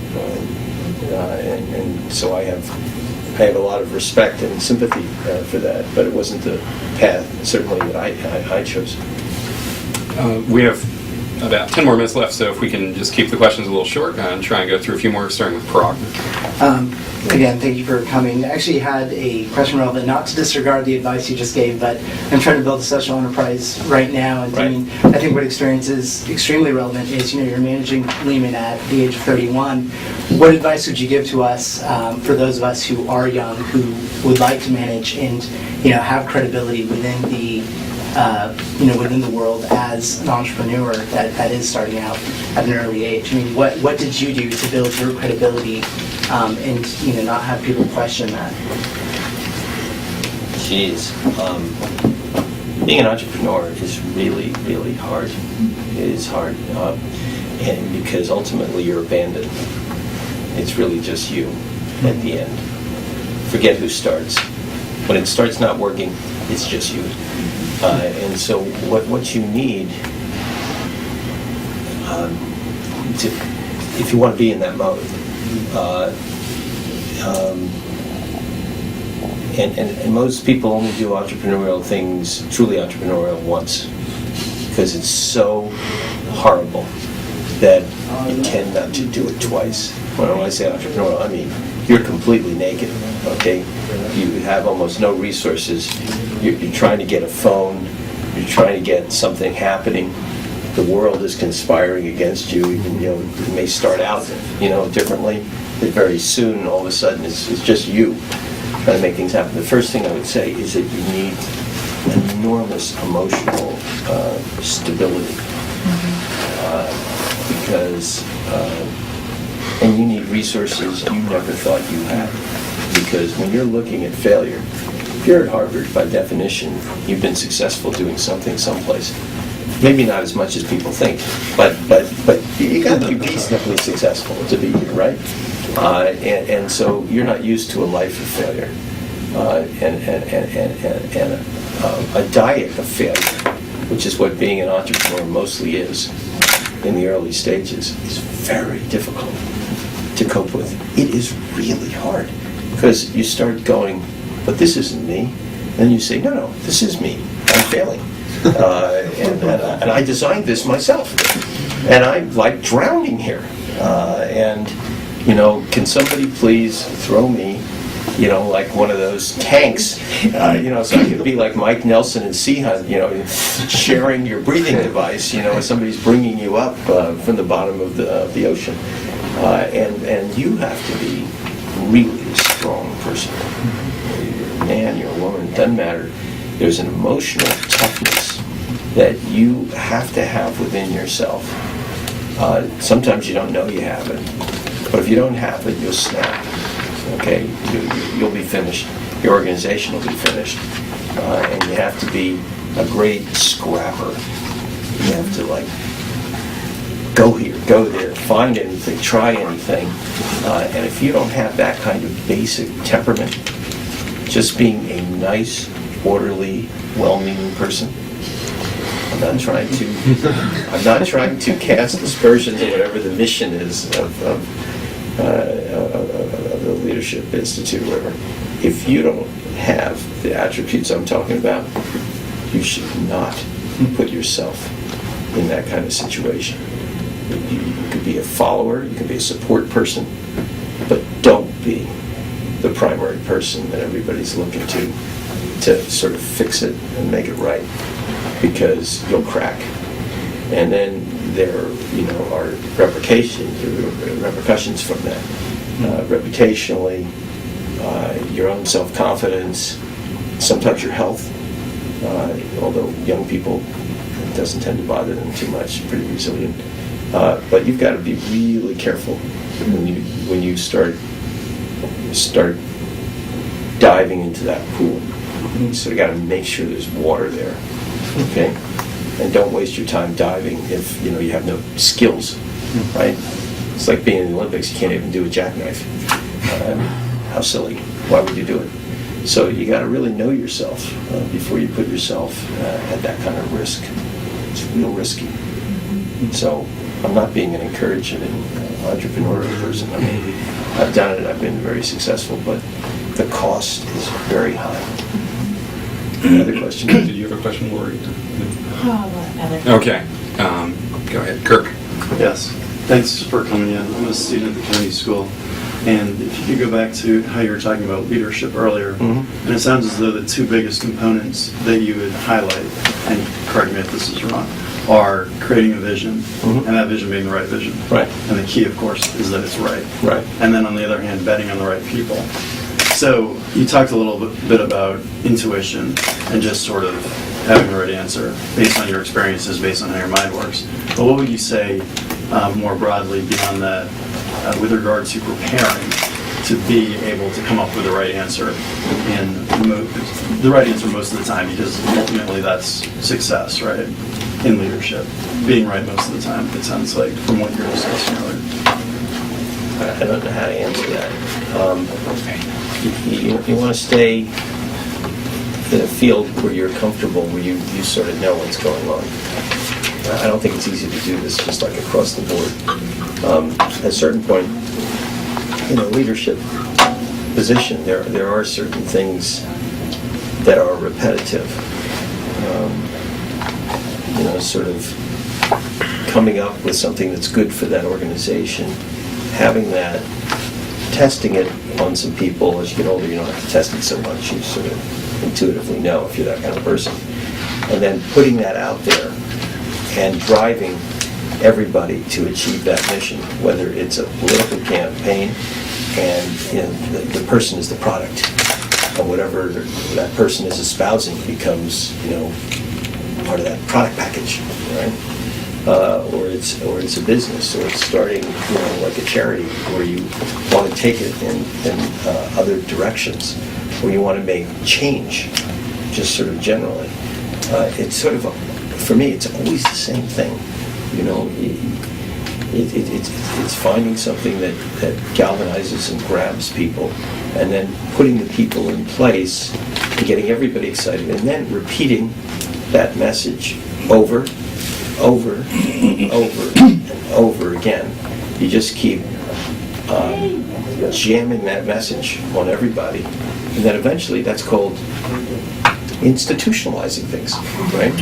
And so I have a lot of respect and sympathy for that, but it wasn't the path certainly that I chose.
We have about 10 more minutes left, so if we can just keep the questions a little short and try and go through a few more, starting with Parag.
Again, thank you for coming. I actually had a question relevant, not to disregard the advice you just gave, but I'm trying to build a social enterprise right now, and I think what experience is extremely relevant is, you're managing Lehman at the age of 31. What advice would you give to us, for those of us who are young, who would like to manage and, have credibility within the within the world as an entrepreneur that is starting out at an early age? I mean, what did you do to build your credibility and not have people question that?
Jeez. Being an entrepreneur is really, really hard. It is hard. And because ultimately you're abandoned. It's really just you at the end. Forget who starts. When it starts not working, it's just you. And so what you need, if you want to be in that mode, and most people only do entrepreneurial things, truly entrepreneurial, once, because it's so horrible that you tend not to do it twice. When I say entrepreneurial, I mean you're completely naked, okay? You have almost no resources. You're trying to get a phone. You're trying to get something happening. The world is conspiring against you. Even, it may start out, differently, but very soon, all of a sudden, it's just you trying to make things happen. The first thing I would say is that you need enormous emotional stability, because and you need resources you never thought you had. Because when you're looking at failure, if you're at Harvard, by definition, you've been successful doing something someplace. Maybe not as much as people think, but you got to be reasonably successful to be here, right? And so you're not used to a life of failure, and a diet of failure, which is what being an entrepreneur mostly is in the early stages, is very difficult to cope with. It is really hard, because you start going, but this isn't me. Then you say, no, this is me. I'm failing. And I designed this myself. And I'm like drowning here. And, can somebody please throw me, like one of those tanks, so I could be like Mike Nelson and Sea Hunt, sharing your breathing device, as somebody's bringing you up from the bottom of the ocean. And you have to be really a strong person. You're a man, you're a woman, it doesn't matter. There's an emotional toughness that you have to have within yourself. Sometimes you don't know you have it, but if you don't have it, you'll snap. Okay, you'll be finished. Your organization will be finished, and you have to be a great scrapper. You have to go here, go there, find anything, try anything, and if you don't have that kind of basic temperament, just being a nice, orderly, well-meaning person. I'm not trying to cast aspersions on whatever the mission is of the Leadership Institute or whatever. If you don't have the attributes I'm talking about, you should not put yourself in that kind of situation. You could be a follower, you can be a support person, but don't be the primary person that everybody's looking to sort of fix it and make it right, because you'll crack. And then there are repercussions from that. Reputationally, your own self-confidence, sometimes your health, although young people, it doesn't tend to bother them too much, pretty resilient. But you've got to be really careful when you start diving into that pool. So you got to make sure there's water there, okay? And don't waste your time diving if you have no skills, right? It's like being in the Olympics. You can't even do a jackknife. How silly! Why would you do it? So you got to really know yourself before you put yourself at that kind of risk. It's real risky. So I'm not being an encouraging entrepreneurial person. I mean, I've done it. I've been very successful, but the cost is very high. Another question?
Did you have a question, Lori? Okay. Go ahead. Kirk.
Yes. Thanks for coming in. I'm a student at the Kennedy School. And if you could go back to how you were talking about leadership earlier, and it sounds as though the two biggest components that you would highlight, and correct me if this is wrong, are creating a vision, and that vision being the right vision.
Right.
And the key, of course, is that it's right.
Right.
And then on the other hand, betting on the right people. So you talked a little bit about intuition and just sort of having the right answer based on your experiences, based on how your mind works. But what would you say more broadly beyond that with regard to preparing to be able to come up with the right answer the right answer most of the time, because ultimately that's success, right, in leadership. Being right most of the time, it sounds like, from what you're discussing earlier.
I don't know how to answer that. You want to stay in a field where you're comfortable, where you sort of know what's going on. I don't think it's easy to do this just like across the board. At a certain point, in a leadership position, there are certain things that are repetitive. Sort of coming up with something that's good for that organization, having that, testing it on some people. As you get older, you don't have to test it so much. You sort of intuitively know if you're that kind of person. And then putting that out there and driving everybody to achieve that mission, whether it's a political campaign and the person is the product, and whatever that person is espousing becomes, part of that product package, right? Or it's a business, or it's starting, like a charity where you want to take it in other directions, where you want to make change, just sort of generally. It's sort of, for me, it's always the same thing. It's finding something that galvanizes and grabs people, and then putting the people in place and getting everybody excited, and then repeating that message over, and over again. You just keep jamming that message on everybody, and then eventually that's called institutionalizing things, right?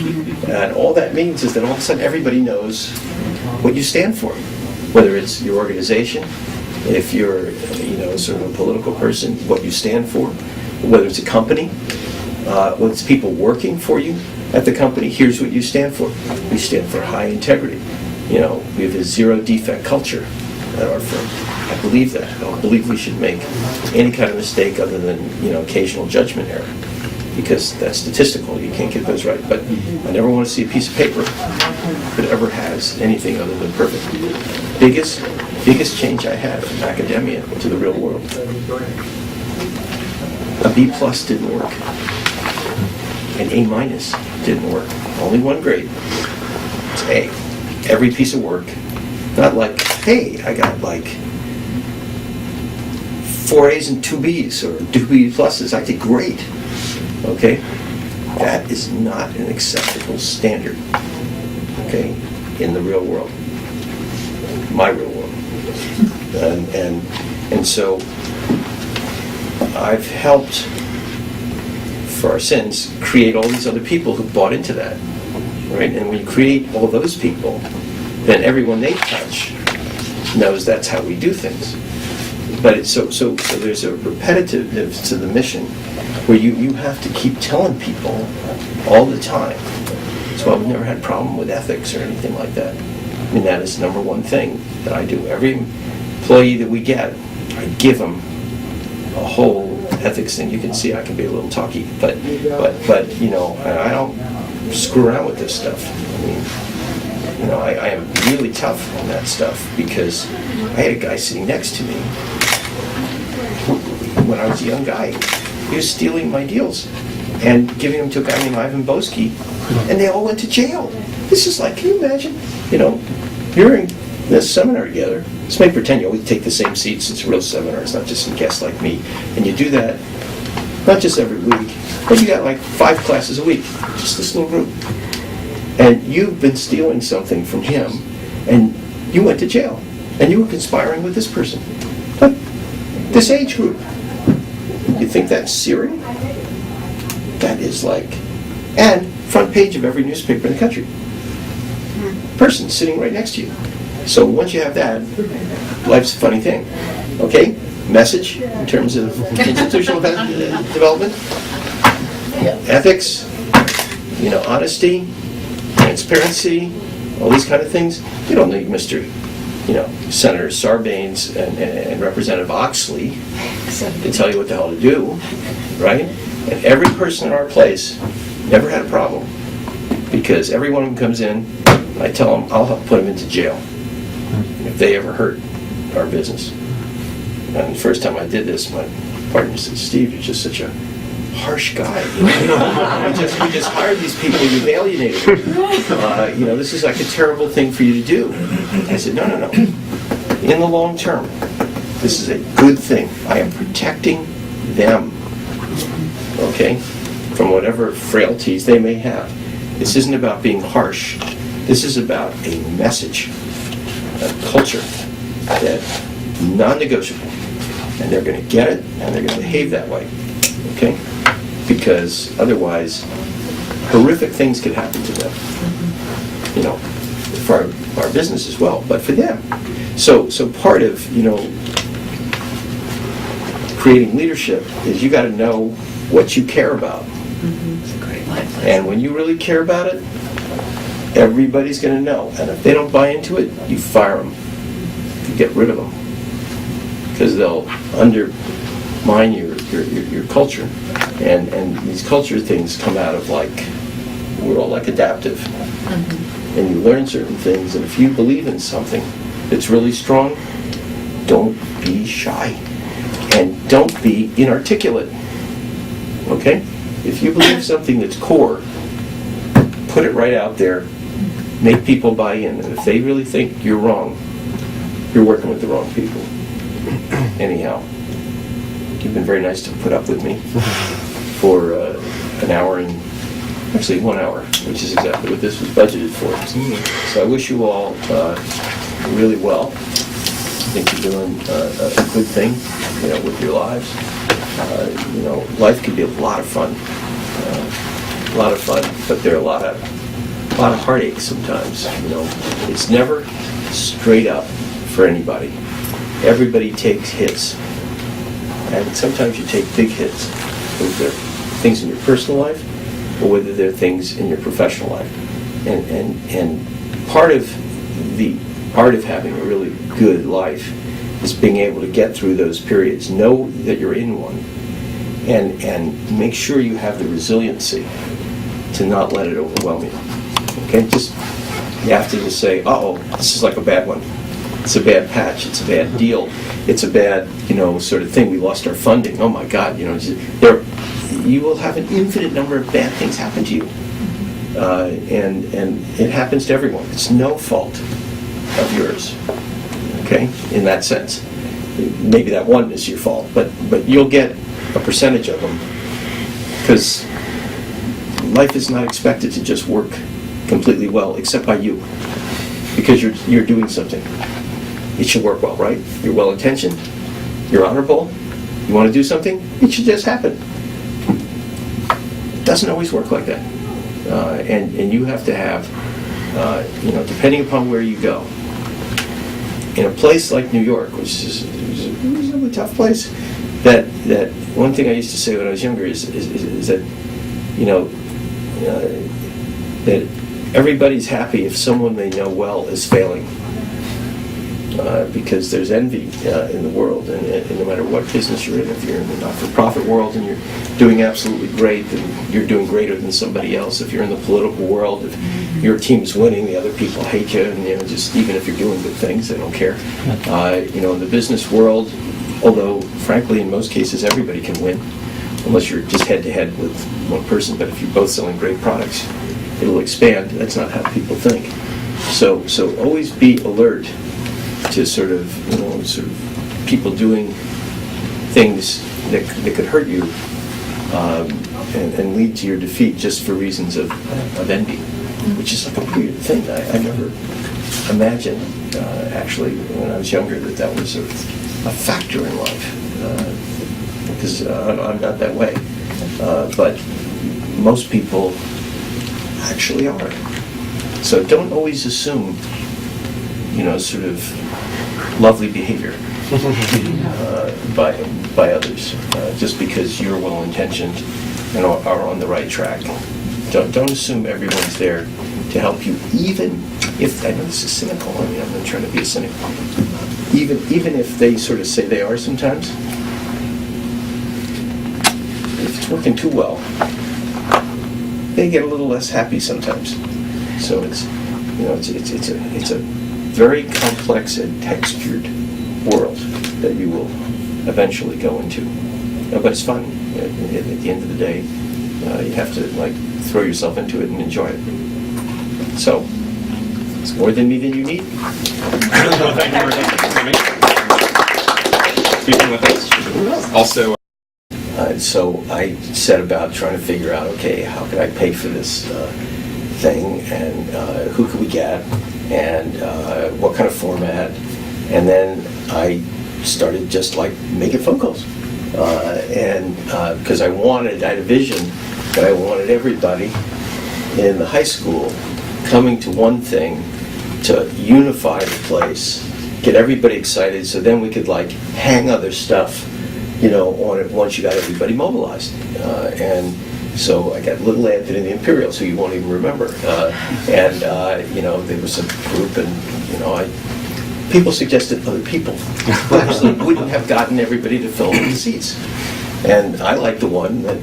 And all that means is that all of a sudden everybody knows what you stand for, whether it's your organization, if you're, sort of a political person, what you stand for, whether it's a company, whether it's people working for you at the company. Here's what you stand for. We stand for high integrity. We have a zero defect culture at our firm. I believe that. I don't believe we should make any kind of mistake other than, occasional judgment error, because that's statistical. You can't get those right. But I never want to see a piece of paper that ever has anything other than perfect. Biggest change I had from academia to the real world. A B+ didn't work. An A- didn't work. Only one grade. It's A. Every piece of work. Not like, hey, I got like 4 A's and 2 B's or 2 B+. I did great. Okay? That is not an acceptable standard. Okay? In the real world. My real world. And so I've helped, for our sins, create all these other people who bought into that, right? And when you create all those people, then everyone they touch knows that's how we do things. But it's so there's a repetitiveness to the mission where you have to keep telling people all the time. That's why we've never had a problem with ethics or anything like that. I mean, that is the number one thing that I do. Every employee that we get, I give them a whole ethics thing. You can see I can be a little talky, but I don't screw around with this stuff. I mean, I am really tough on that stuff, because I had a guy sitting next to me when I was a young guy. He was stealing my deals and giving them to a guy named Ivan Boski, and they all went to jail. This is like, can you imagine? You're in this seminar together. Let's make pretend you always take the same seats. It's a real seminar. It's not just some guest like me. And you do that, not just every week, but you got like 5 classes a week, just this little group. And you've been stealing something from him, and you went to jail, and you were conspiring with this person. But this age group, you think that's searing? That is like, and front page of every newspaper in the country. Person sitting right next to you. So once you have that, life's a funny thing. Okay? Message in terms of institutional development, ethics, honesty, transparency, all these kind of things. You don't need Mr. Senator Sarbanes and Representative Oxley to tell you what the hell to do, right? And every person in our place never had a problem, because every one of them comes in, I tell them I'll help put them into jail if they ever hurt our business. And the first time I did this, my partner said, "Steve, you're just such a harsh guy. We just hired these people, you've alienated them. This is like a terrible thing for you to do." I said, no. In the long term, this is a good thing. I am protecting them. Okay? from whatever frailties they may have. This isn't about being harsh. This is about a message, a culture that's non-negotiable. And they're going to get it, and they're going to behave that way. Okay? Because otherwise, horrific things could happen to them. You know, for our business as well, but for them. So part of, creating leadership is you got to know what you care about.
It's a great life lesson.
And when you really care about it, everybody's going to know. And if they don't buy into it, you fire them. You get rid of them. Because they'll undermine your culture. And these culture things come out of we're all adaptive. And you learn certain things, and if you believe in something that's really strong, don't be shy. And don't be inarticulate. Okay? If you believe something that's core, put it right out there, make people buy in. And if they really think you're wrong, you're working with the wrong people. Anyhow, you've been very nice to put up with me for an hour and actually 1 hour, which is exactly what this was budgeted for. So I wish you all really well. I think you're doing a good thing, with your lives. Life can be a lot of fun, but there are a lot of heartaches sometimes. It's never straight up for anybody. Everybody takes hits, and sometimes you take big hits. Whether they're things in your personal life, or whether they're things in your professional life. And part of the art of having a really good life is being able to get through those periods, know that you're in one, and make sure you have the resiliency to not let it overwhelm you. Okay, you have to just say, uh-oh, this is like a bad one. It's a bad patch, it's a bad deal, it's a bad, sort of thing. We lost our funding. Oh my God, you will have an infinite number of bad things happen to you. And it happens to everyone. It's no fault of yours, okay, in that sense. Maybe that one is your fault, but you'll get a percentage of them, because life is not expected to just work completely well, except by you, because you're doing something. It should work well, right? You're well-intentioned, you're honorable, you want to do something, it should just happen. It doesn't always work like that. And you have to have, depending upon where you go, in a place like New York, which is a reasonably tough place, that one thing I used to say when I was younger is that, that everybody's happy if someone they know well is failing. Because there's envy in the world, and no matter what business you're in, if you're in the not-for-profit world and you're doing absolutely great, then you're doing greater than somebody else. If you're in the political world, if your team's winning, the other people hate you, and just even if you're doing good things, they don't care. In the business world, although frankly in most cases everybody can win, unless you're just head-to-head with one person. But if you're both selling great products, it'll expand. That's not how people think. So always be alert to sort of people doing things that could hurt you and lead to your defeat just for reasons of envy, which is like a weird thing. I never imagined, actually, when I was younger, that was a factor in life, because I'm not that way. But most people actually are. So don't always assume, sort of lovely behavior by others, just because you're well-intentioned and are on the right track. Don't assume everyone's there to help you, even if, I know this is cynical, I'm not trying to be a cynic, even if they sort of say they are sometimes. If it's working too well, they get a little less happy sometimes. So it's a very complex and textured world that you will eventually go into. But it's fun. At the end of the day, you have to throw yourself into it and enjoy it. So, it's more than me than you need.
Thank you for coming. Speaking with us. Also,
So I set about trying to figure out, okay, how could I pay for this thing, and who could we get, and what kind of format, and then I started just like making phone calls, and because I had a vision that I wanted everybody in the high school coming to one thing to unify the place, get everybody excited, so then we could like hang other stuff, on it once you got everybody mobilized. And so I got Little Anthony and the Imperials, who you won't even remember. And there was a group, and people suggested other people who actually wouldn't have gotten everybody to fill in the seats. And I liked the one that,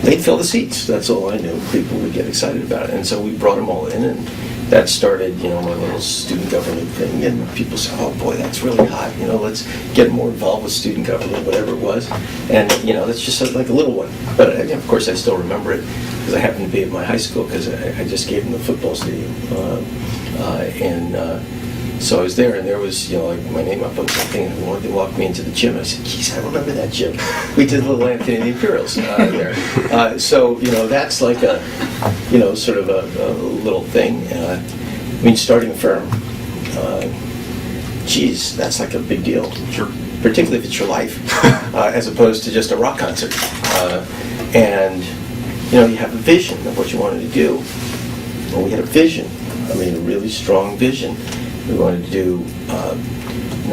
they'd fill the seats. That's all I knew. People would get excited about it. And so we brought them all in, and that started, my little student government thing. And people said, oh boy, that's really hot. Let's get more involved with student government, whatever it was. And, that's just like a little one. But of course, I still remember it because I happened to be at my high school because I just gave them the football stadium. So I was there, and there was, my name up on something, and they walked me into the gym. I said, geez, I remember that gym. We did Little Anthony and the Imperials there. So, that's like a, sort of a little thing. Starting a firm, geez, that's like a big deal.
Sure.
Particularly if it's your life, as opposed to just a rock concert. And, you have a vision of what you wanted to do. Well, we had a vision, a really strong vision. We wanted to do,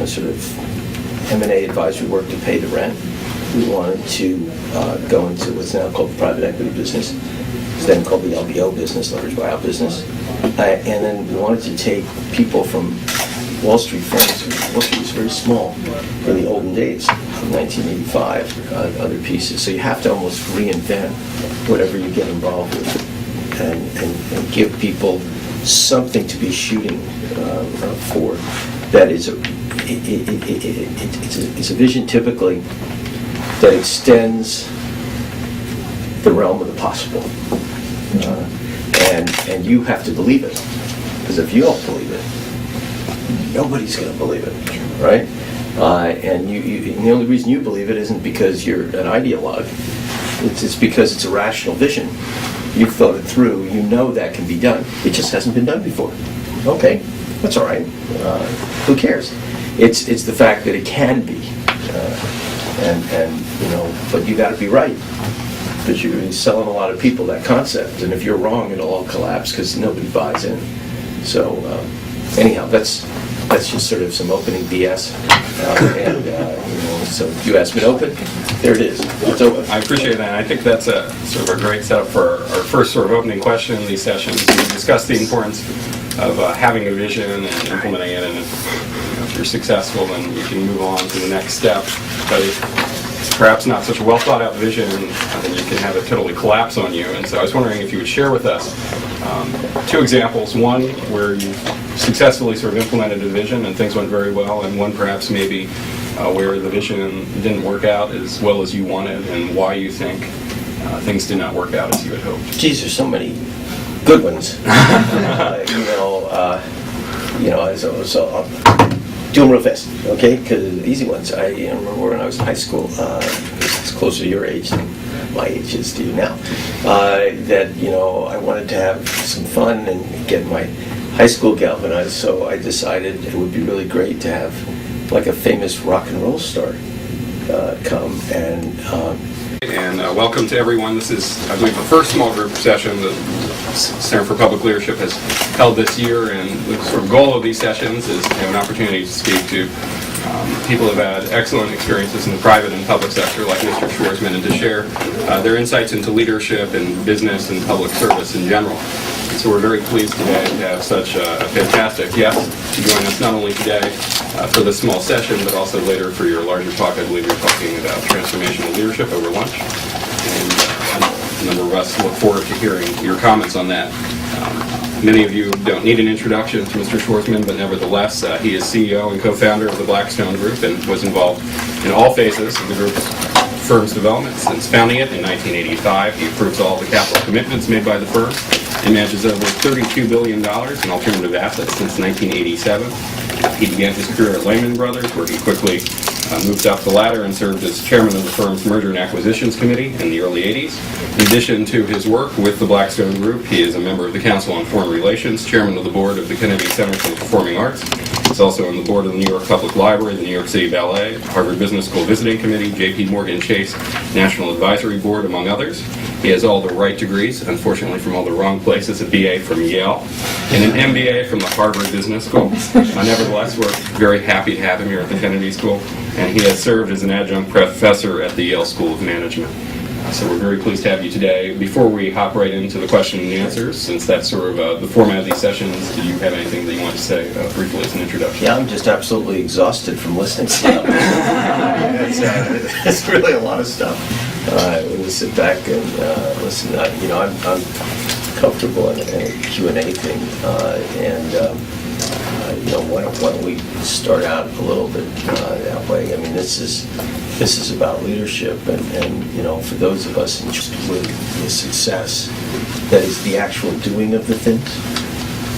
sort of M&A advisory work to pay the rent. We wanted to go into what's now called the private equity business. It's then called the LBO business, leveraged buyout business. And then we wanted to take people from Wall Street firms. Wall Street was very small in the olden days, 1985, other pieces. So you have to almost reinvent whatever you get involved with and give people something to be shooting for. That is it's a vision typically that extends the realm of the possible, and you have to believe it, because if you don't believe it, nobody's going to believe it, right? And the only reason you believe it isn't because you're an ideologue. It's because it's a rational vision. You've thought it through. You know that can be done. It just hasn't been done before. Okay, that's all right. Who cares? It's the fact that it can be, but you got to be right, because you're selling a lot of people that concept, and if you're wrong, it'll all collapse because nobody buys in. So anyhow, that's just sort of some opening BS, so you asked me to open. There it is. It's open.
I appreciate that. I think that's a sort of a great setup for our first sort of opening question in these sessions. We discuss the importance of having a vision and implementing it, and if you're successful, then you can move on to the next step. But if it's perhaps not such a well thought out vision, then you can have it totally collapse on you. And so I was wondering if you would share with us two examples. One where you successfully sort of implemented a vision and things went very well, and one perhaps maybe where the vision didn't work out as well as you wanted, and why you think things did not work out as you had hoped.
Geez, there's so many good ones. So I'll do them real fast, okay? Because the easy ones, I remember when I was in high school, it's closer to your age than my age is to you now, that, I wanted to have some fun and get my high school galvanized, so I decided it would be really great to have like a famous rock and roll star come and
welcome to everyone. This is, I believe, the first small group session that Center for Public Leadership has held this year, and the sort of goal of these sessions is to have an opportunity to speak to people who have had excellent experiences in the private and public sector, like Mr. Schwarzman, and to share their insights into leadership and business and public service in general. So we're very pleased today to have such a fantastic guest to join us, not only today for this small session, but also later for your larger talk. I believe you're talking about transformational leadership over lunch. And a number of us look forward to hearing your comments on that. Many of you don't need an introduction to Mr. Schwarzman, but nevertheless, he is CEO and co-founder of the Blackstone Group and was involved in all phases of the group's firm's development since founding it in 1985. He approves all the capital commitments made by the firm and manages over $32 billion in alternative assets since 1987. He began his career at Lehman Brothers, where he quickly Moved up the ladder and served as chairman of the firm's Merger and Acquisitions Committee in the early 80s. In addition to his work with the Blackstone Group, he is a member of the Council on Foreign Relations, chairman of the board of the Kennedy Center for the Performing Arts. He's also on the board of the New York Public Library, the New York City Ballet, Harvard Business School Visiting Committee, J.P. Morgan Chase National Advisory Board, among others. He has all the right degrees, unfortunately from all the wrong places, a BA from Yale and an MBA from the Harvard Business School. Nevertheless, we're very happy to have him here at the Kennedy School, and he has served as an adjunct professor at the Yale School of Management. So we're very pleased to have you today. Before we hop right into the question and answers, since that's sort of the format of these sessions, do you have anything that you want to say briefly as an introduction?
Yeah, I'm just absolutely exhausted from listening to that. It's really a lot of stuff. When you sit back and listen, I'm comfortable in a Q&A thing, why don't we start out a little bit that way? I mean, this is about leadership, and for those of us interested with the success that is the actual doing of the things.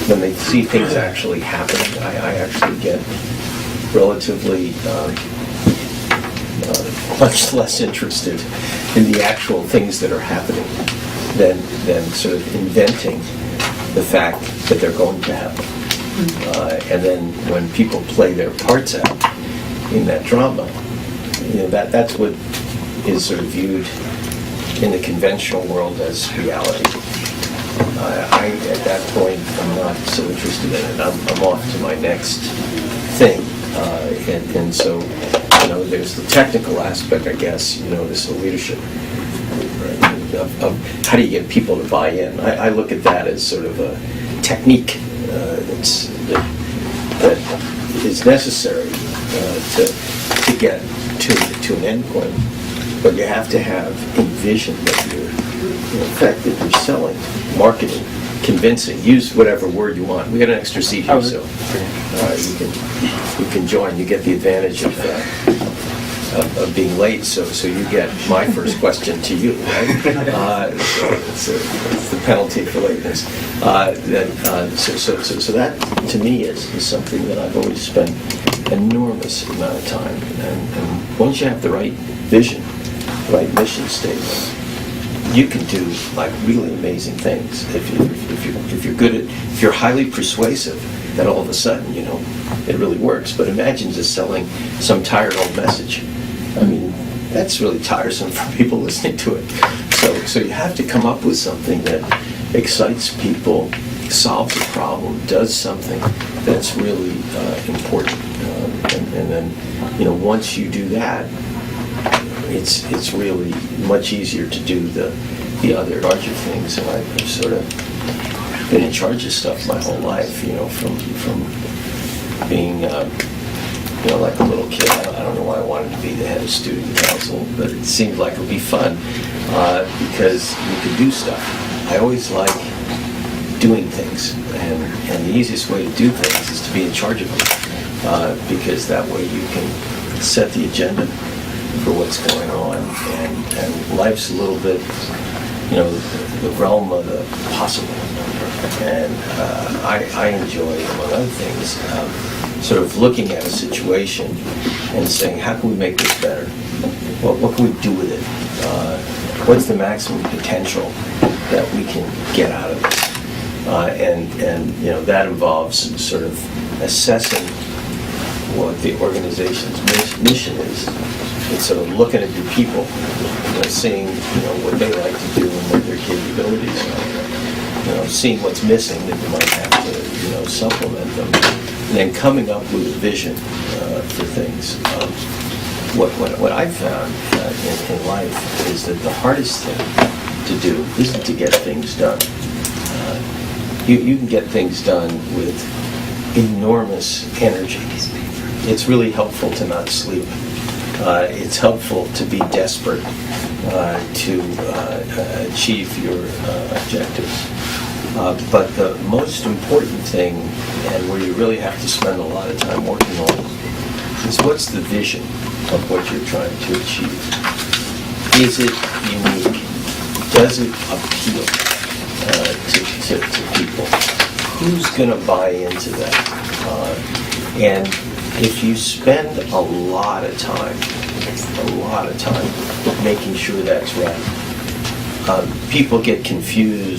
When they see things actually happening, I actually get relatively much less interested in the actual things that are happening than sort of inventing the fact that they're going to happen. And then when people play their parts out in that drama, that's what is sort of viewed in the conventional world as reality. At that point, I'm not so interested in it. I'm off to my next thing. And so, there's the technical aspect, I guess, this leadership. Of how do you get people to buy in? I look at that as sort of a technique that is necessary to get to an end point. But you have to have envision that you're effective, you're selling, marketing, convincing. Use whatever word you want. We got an extra seat here, so you can join. You get the advantage of being late, so you get my first question to you, right? It's the penalty for lateness. So that, to me, is something that I've always spent enormous amount of time. And once you have the right vision, right mission statement, you can do really amazing things. If you're good at, if you're highly persuasive, then all of a sudden, it really works. But imagine just selling some tired old message. I mean, that's really tiresome for people listening to it. So you have to come up with something that excites people, solves a problem, does something that's really important. And then, once you do that, it's really much easier to do the other larger things. And I've sort of been in charge of stuff my whole life, from being like a little kid. I don't know why I wanted to be the head of student council, but it seemed like it would be fun because you could do stuff. I always like doing things, and the easiest way to do things is to be in charge of them, because that way you can set the agenda for what's going on, and life's a little bit, the realm of the possible. And I enjoy, among other things, sort of looking at a situation and saying, how can we make this better? What can we do with it? What's the maximum potential that we can get out of this? And that involves sort of assessing what the organization's mission is. It's sort of looking at your people, seeing what they like to do and what their capabilities are. Seeing what's missing that you might have to supplement them, and then coming up with a vision for things. What I've found in life is that the hardest thing to do isn't to get things done. You can get things done with enormous energy. It's really helpful to not sleep. It's helpful to be desperate to achieve your objectives. But the most important thing, and where you really have to spend a lot of time working on, is what's the vision of what you're trying to achieve? Is it unique? Does it appeal to people? Who's going to buy into that? And if you spend a lot of time making sure that's right, people get confused